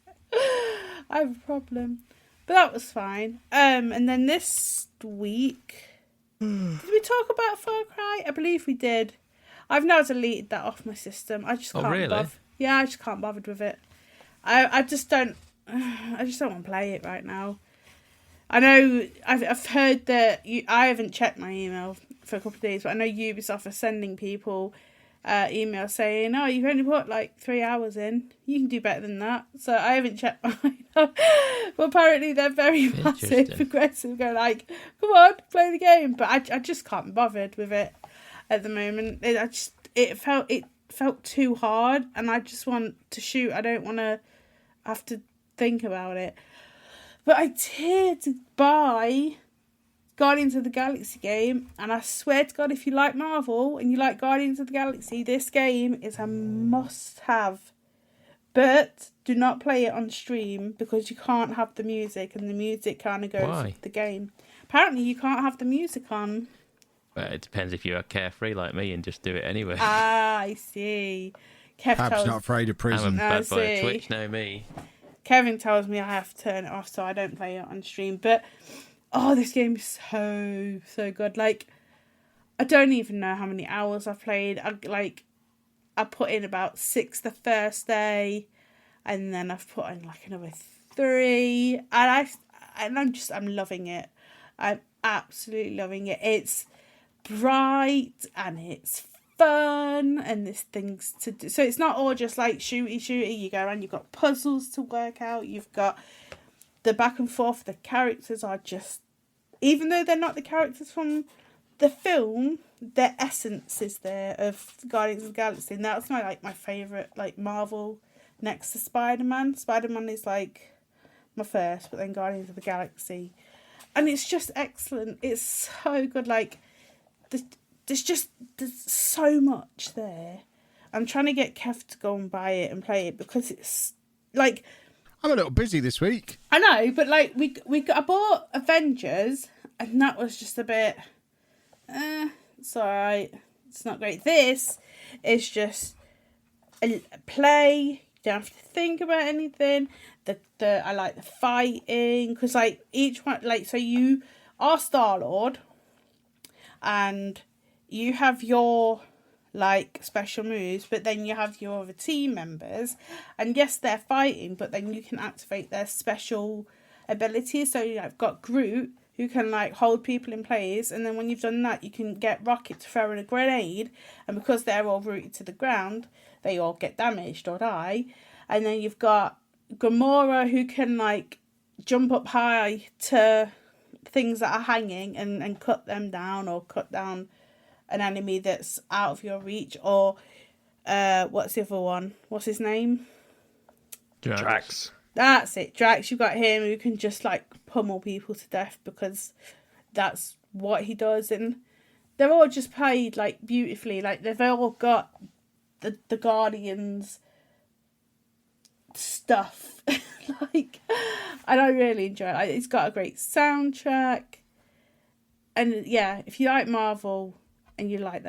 I have a problem, but that was fine. And then this week, did we talk about Far Cry? I believe we did. I've now deleted that off my system. I just can't. Really? Yeah, I just can't bother with it. I just don't. I just don't want to play it right now. I know I've heard that I haven't checked my email for a couple of days, but I know Ubisoft are sending people emails saying, "Oh, you've only put 3 hours in. You can do better than that." So I haven't checked mine. But apparently they're very passive aggressive, going "Come on, play the game." But I just can't be bothered with it at the moment. It felt too hard, and I just want to shoot. I don't want to have to think about it. But I did buy Guardians of the Galaxy game, and I swear to God, if you like Marvel and you like Guardians of the Galaxy, this game is a must-have. But do not play it on stream because you can't have the music, and the music kind of goes with the game. Apparently, you can't have the music on. Well, it depends if you're carefree like me and just do it anyway. Ah, I see. Pab's not afraid of prison. I'm a bad boy of Twitch, no me. Kevin tells me I have to turn it off so I don't play it on stream. But, this game is so good. I don't even know how many hours I've played. I put in about 6 the first day, and then I've put in another 3. And and I'm loving it. I'm absolutely loving it. It's bright and it's fun and there's things to do. So it's not all just like shooty. You go around, you've got puzzles to work out. You've got the back and forth. The characters are just, even though they're not the characters from the film, their essence is there of Guardians of the Galaxy, and that's my favourite, like, Marvel next to Spider-Man. Spider-Man is like my first, but then Guardians of the Galaxy, and it's just excellent. It's so good. Like, there's so much there. I'm trying to get Kev to go and buy it and play it because it's like, I'm a little busy this week. I know, but like I bought Avengers, and that was just a bit. It's alright. It's not great. This is just a play. You don't have to think about anything. I like the fighting because like each one, like, so you are Star-Lord and you have your like special moves, but then you have your other team members, and yes, they're fighting, but then you can activate their special abilities. So you've got Groot, who can like hold people in place, and then when you've done that, you can get Rocket to throw in a grenade, and because they're all rooted to the ground, they all get damaged or die. And then you've got Gamora, who can like jump up high to things that are hanging and cut them down, or cut down an enemy that's out of your reach. Or what's the other one? What's his name? Drax. That's it, Drax. You got him who can just like pummel people to death because that's what he does, and they're all just played like beautifully. Like they've all got the Guardians stuff. Like, and I really enjoy it. It's got a great soundtrack, and yeah, if you like Marvel and you like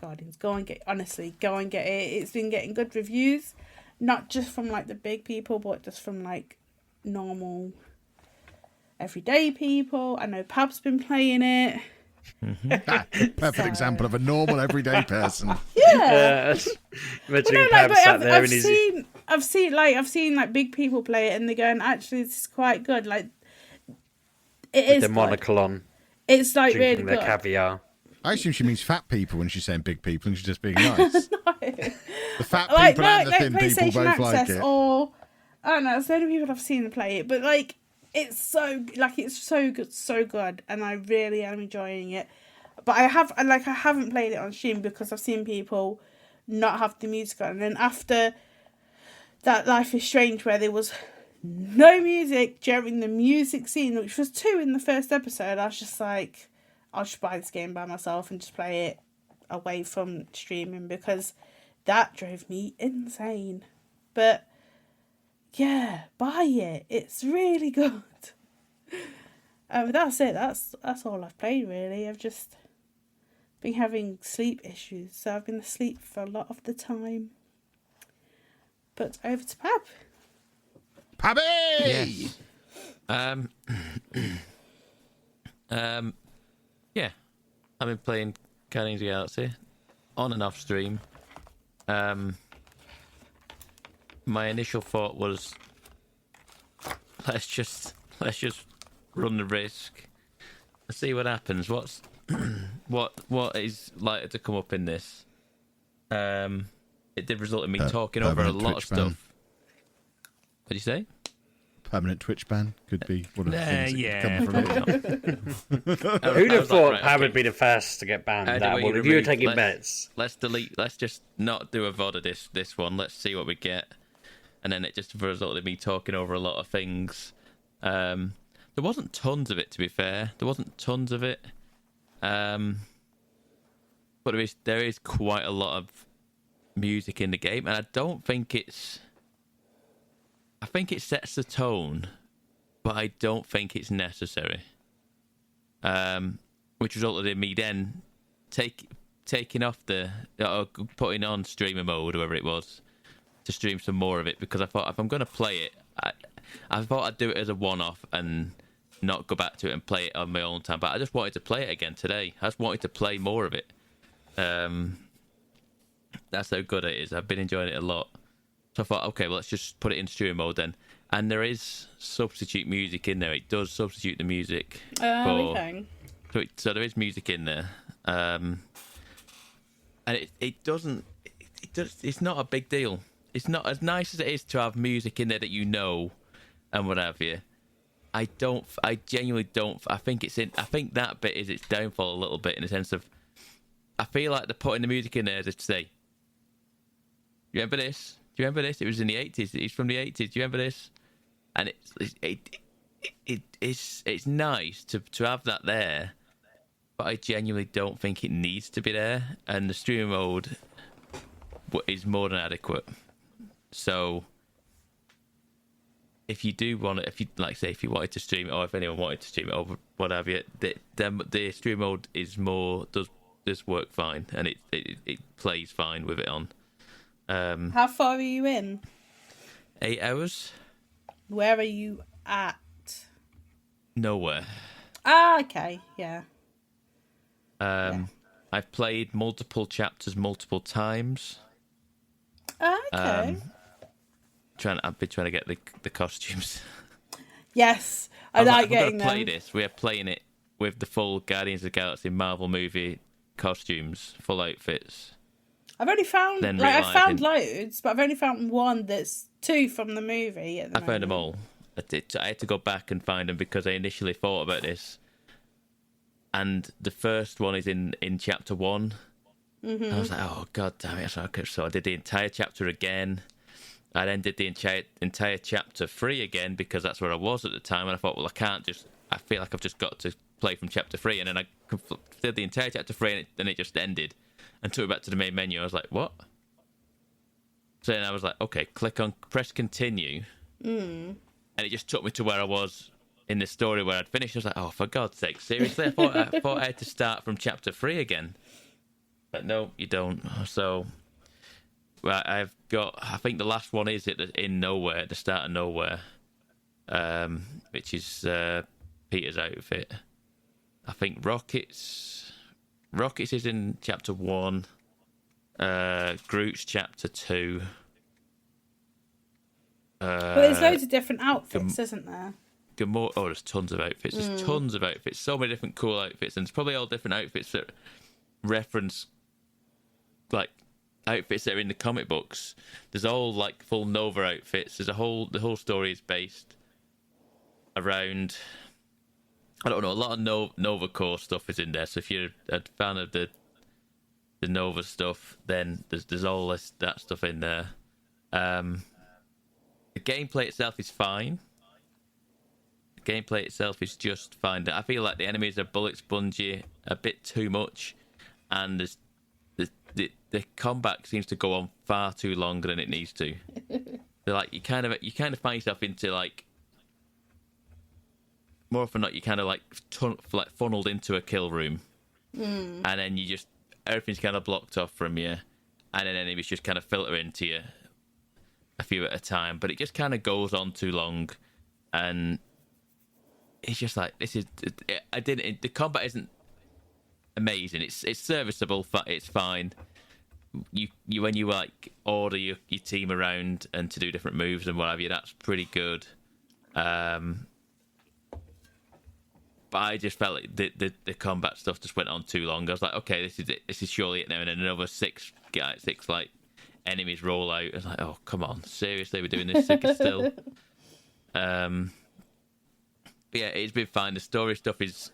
Guardians, go and get it. It's been getting good reviews. Not just from like the big people, but just from like normal, everyday people. I know Pab's been playing it. Mm-hmm. Perfect example of a normal everyday person. Yeah. Imagine Pab sat there I've seen like big people play it, and they're going, actually, this is quite good. Like, it is. With the monocle on. It's like drinking really their good. caviar. I assume she means fat people when she's saying big people, and she's just being nice. No. The fat people and the thin people both like it. Or I don't know, it's the only people I've seen play it, but like it's so good, and I really am enjoying it. But I haven't played it on Steam because I've seen people not have the music on, and then after that Life is Strange, where there was no music during the music scene, which was 2 in the first episode, I was just like, I'll just buy this game by myself and just play it away from streaming, because that drove me insane. But yeah, buy it. It's really good. That's it. That's all I've played, really. I've just been having sleep issues, so I've been asleep for a lot of the time. But over to Pab. Pabby! Yes. Yeah. I've been playing Guardians of the Galaxy on and off stream. My initial thought was, let's just run the risk and see what happens. What's what is likely to come up in this? It did result in me talking over a lot of stuff. What did you say? Permanent Twitch ban could be one of the things that yeah, could come from it. Who'd have thought Pab would be the first to get banned? If you were taking bets. Let's delete. Let's just not do a VOD of this one. Let's see what we get. And then it just resulted in me talking over a lot of things. There wasn't tons of it, to be fair. There wasn't tons of it. But there is quite a lot of music in the game, and I don't think it's... I think it sets the tone, but I don't think it's necessary. Which resulted in me then taking off putting on streamer mode, whoever it was, to stream some more of it, because I thought if I'm going to play it, I thought I'd do it as a one-off and not go back to it and play it on my own time. But I just wanted to play it again today. I just wanted to play more of it. That's how good it is. I've been enjoying it a lot. So I thought, okay, well, let's just put it in stream mode then. and there is substitute music in there. It does substitute the music. Okay. So there is music in there, and it doesn't. It's not a big deal. It's not as nice as it is to have music in there that you know, and what have you. I genuinely don't. I think that bit is its downfall a little bit, in the sense of, I feel like they're putting the music in there just to say, "You remember this? Do you remember this? It was in the 80s. It's from the 80s. Do you remember this?" And it's nice to have that there, but I genuinely don't think it needs to be there. And the stream mode is more than adequate. So if you do want it, if you wanted to stream it, or if anyone wanted to stream it, or what have you, the stream mode does work fine, and it plays fine with it on. How far are you in? 8 hours. Where are you at? Nowhere. Okay, yeah. I've played multiple chapters multiple times. Okay. I've been trying to get the costumes. Yes, I like I'm getting gonna play them. this. We are playing it with the full Guardians of the Galaxy Marvel movie costumes, full outfits. I've only found Then I found realising- loads, but I've only found one that's 2 from the movie. I found them all. I had to go back and find them because I initially thought about this, and the first one is in chapter 1. Mm-hmm. I was like, oh god damn it! So I did the entire chapter again. I then did the entire chapter 3 again, because that's where I was at the time, and I thought, well, I feel like I've just got to play from chapter 3, and then I did the entire chapter 3, and then it just ended and took me back to the main menu. I was like, what? So then I was like, okay, press continue. And it just took me to where I was in the story where I'd finished. I was like, oh, for God's sake, seriously? I thought I had to start from chapter 3 again. But no, you don't. So, well, I think the last one is in Nowhere, at the start of Nowhere, which is Peter's outfit. I think Rockets is in chapter 1. Groot's chapter 2. But there's loads of different outfits, isn't there? Gamora. Oh, there's tons of outfits. There's tons of outfits. So many different cool outfits, and it's probably all different outfits that reference like outfits that are in the comic books. There's all like full Nova outfits. The whole story is based around, I don't know, a lot of Nova Corps stuff is in there. So if you're a fan of the Nova stuff, then there's all that stuff in there. The gameplay itself is fine. The gameplay itself is just fine. I feel like the enemies are bullet spongy a bit too much, and the combat seems to go on far too long than it needs to. So like you kind of find yourself into like, more often than not, you kind of like funneled into a kill room, and then everything's kind of blocked off from you, and then enemies just kind of filter into you a few at a time. But it just kind of goes on too long, and it's just like, the combat isn't amazing. It's serviceable. It's fine. You when you like order your team around and to do different moves and what have you, that's pretty good. But I just felt like the combat stuff just went on too long. I was like, okay, this is it. This is surely it now. And then another six like enemies roll out. I was like, oh, come on, seriously, we're doing this still. But yeah, it's been fine. The story stuff is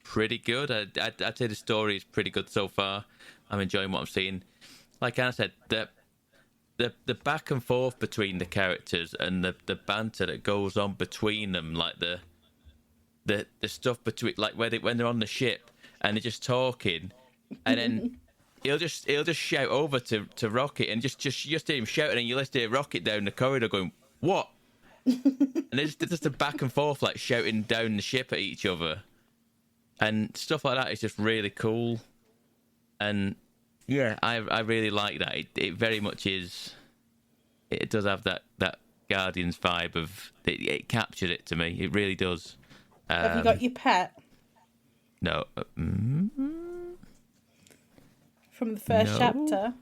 pretty good. I'd say the story is pretty good so far. I'm enjoying what I'm seeing. Like Anna said, the back and forth between the characters and the banter that goes on between them, like the stuff between, like when they're on the ship and they're just talking, and then he'll just shout over to Rocket, and just hear him shouting, and you listen to Rocket down the corridor going, what? And there's just a back and forth, like shouting down the ship at each other, and stuff like that is just really cool. And yeah, I really like that. It very much is. It does have that Guardians vibe of it captured it to me. It really does. Have you got your pet? No. From the first chapter?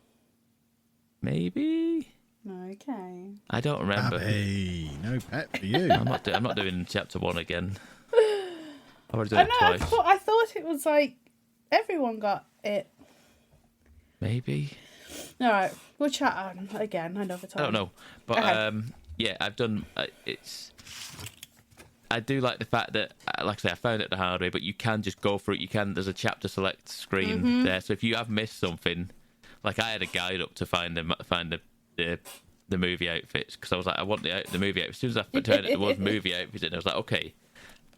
Maybe. No, Okay. I don't remember. Hey, no pet for you. I'm not doing chapter 1 again. I've already done it twice. I thought it was like everyone got it. Maybe. All right, we'll chat on again another time. I don't know, but yeah, I've done. I do like the fact that, like I say, I found it the hard way, but you can just go for it. You can. There's a chapter select screen there, so if you have missed something, like I had a guide up to find the movie outfits, because I was like, I want the movie outfits. As soon as I turned it, there was movie outfits, and I was like, okay,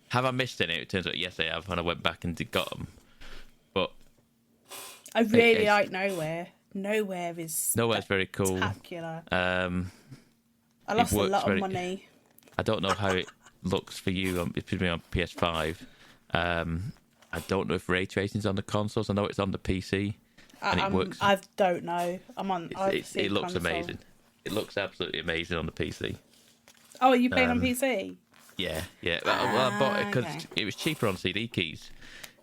have I missed any? It turns out yes, I have, and I went back and got them. But I really like Nowhere. Nowhere's very cool. Spectacular. I lost a lot of money. I don't know how it looks for you on PS5. I don't know if ray tracing's on the consoles. I know it's on the PC, and it works. I don't know. It looks amazing. It looks absolutely amazing on the PC. Oh, are you playing on PC? Yeah. Well, I bought it because it was cheaper on CD keys.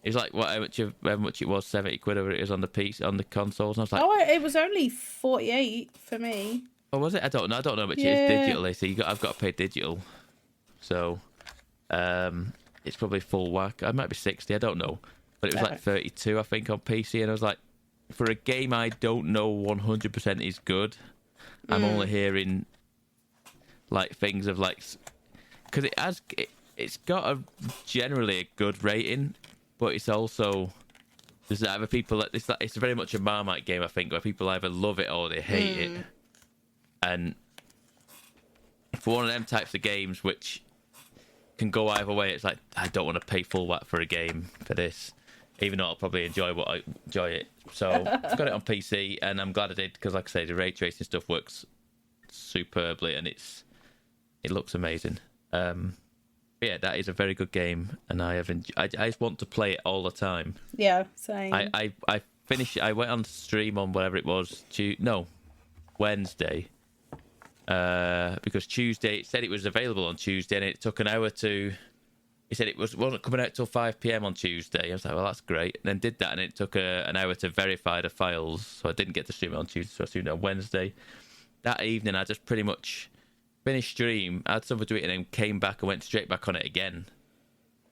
It was like how much it was, 70 quid over it is on the PC, on the consoles. And I was like, it was only 48 for me. Oh, was it? I don't know how much it is digitally. So I've got to pay digital. So it's probably full whack. I might be 60, I don't know. But it was like 32, I think, on PC. And I was like, for a game I don't know 100% is good, I'm only hearing like things of like, because it's got generally a good rating, but it's also, there's either people that it's very much a Marmite game, I think, where people either love it or they hate it. And for one of them types of games which can go either way, it's like, I don't want to pay full whack for a game for this, even though I'll probably enjoy it. So I've got it on PC, and I'm glad I did, because like I say, the ray tracing stuff works superbly, and it looks amazing. Yeah, that is a very good game, and I just want to play it all the time. Yeah, same. I finished. I went on stream on whatever it was. Wednesday. Because Tuesday, it said it was available on Tuesday, and it took an hour to. He said it wasn't coming out till 5 p.m. on Tuesday. I was like, well, that's great. And then did that, and it took an hour to verify the files, so I didn't get to stream it on Tuesday. So I streamed it on Wednesday. That evening, I just pretty much finished stream, had something to eat, and then came back and went straight back on it again.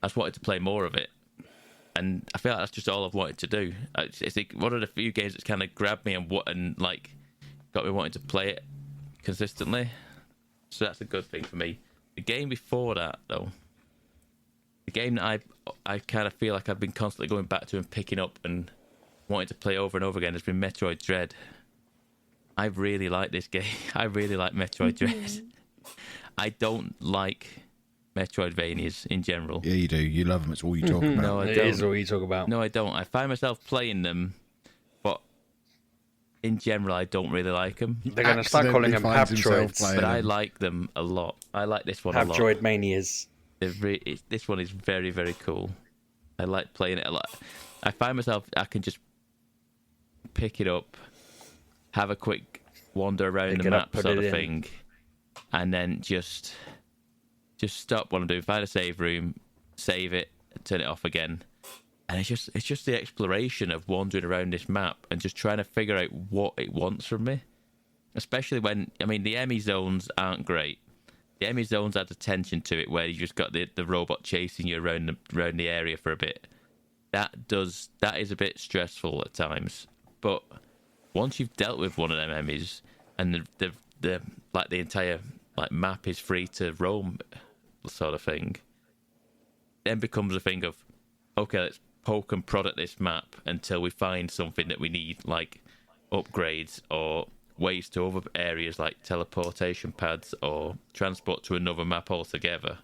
I just wanted to play more of it, and I feel like that's just all I've wanted to do. It's like one of the few games that's kind of grabbed me and like got me wanting to play it consistently. So that's a good thing for me. The game before that, though, the game that I kind of feel like I've been constantly going back to and picking up and wanting to play over and over again has been Metroid Dread. I really like this game. I really like Metroid Dread. I don't like Metroidvanias in general. Yeah, you do. You love them. It's all you talk about. No, it is all you talk about. No, I don't. I find myself playing them, but in general, I don't really like them. They're going to start calling them Habtroids. But I like them a lot. I like this one a lot. Habtroid Manias. This one is very, very cool. I like playing it a lot. I find myself, I can just pick it up, have a quick wander around the map sort of thing, and then just stop what I'm doing, find a save room, save it, turn it off again. And it's just the exploration of wandering around this map and just trying to figure out what it wants from me. Especially when, I mean, the Emmy zones aren't great. The Emmy zones add attention to it, where you just got the robot chasing you around the area for a bit. That is a bit stressful at times. But once you've dealt with one of them Emmys, and the entire map is free to roam, sort of thing, then becomes a thing of, okay, let's poke and prod at this map until we find something that we need, like upgrades or ways to other areas, like teleportation pads or transport to another map altogether.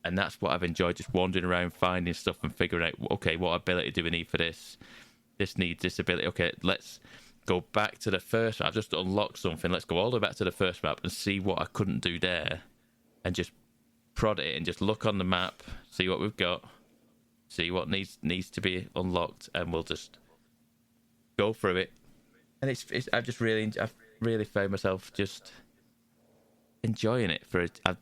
And that's what I've enjoyed, just wandering around, finding stuff and figuring out, okay, what ability do we need for this? This needs this ability. Okay, let's go back to the first map. I've just unlocked something. Let's go all the way back to the first map and see what I couldn't do there, and just prod it and just look on the map, see what we've got, see what needs to be unlocked, and we'll just go through it. And I've really found myself just enjoying it.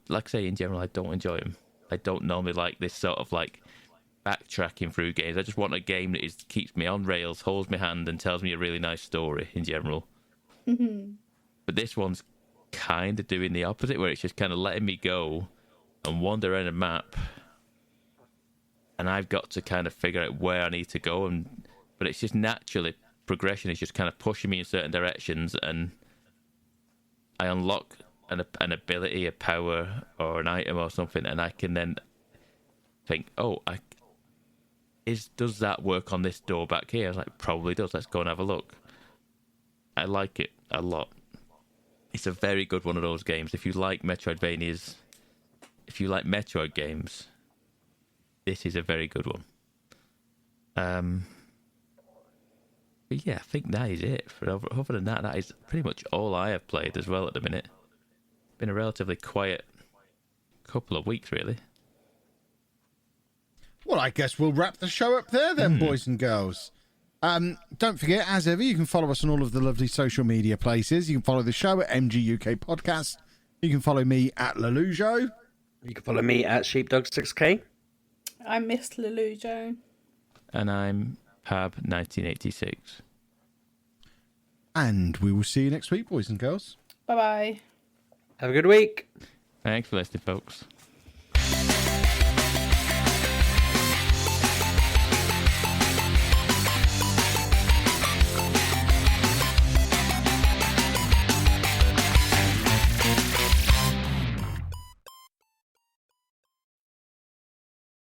Like I say, in general, I don't enjoy them. I don't normally like this sort of like backtracking through games. I just want a game that keeps me on rails, holds my hand, and tells me a really nice story in general. Mm-hmm. But this one's kind of doing the opposite, where it's just kind of letting me go and wander around a map, and I've got to kind of figure out where I need to go. But it's just naturally, progression is just kind of pushing me in certain directions, and I unlock an ability, a power, or an item or something, and I can then think, oh, does that work on this door back here? I was like, probably does. Let's go and have a look. I like it a lot. It's a very good one of those games. If you like Metroidvanias, if you like Metroid games, this is a very good one. But yeah, I think that is it. Other than that, that is pretty much all I have played as well at the minute. Been a relatively quiet couple of weeks, really. Well, I guess we'll wrap the show up there then, boys and girls. Don't forget, as ever, you can follow us on all of the lovely social media places. You can follow the show at MGUK Podcast. You can follow me at Lelujo. You can follow me at Sheepdog6K. I'm Miss Lelujo. And I'm Pab1986. And we will see you next week, boys and girls. Bye-bye. Have a good week. Thanks for listening, folks.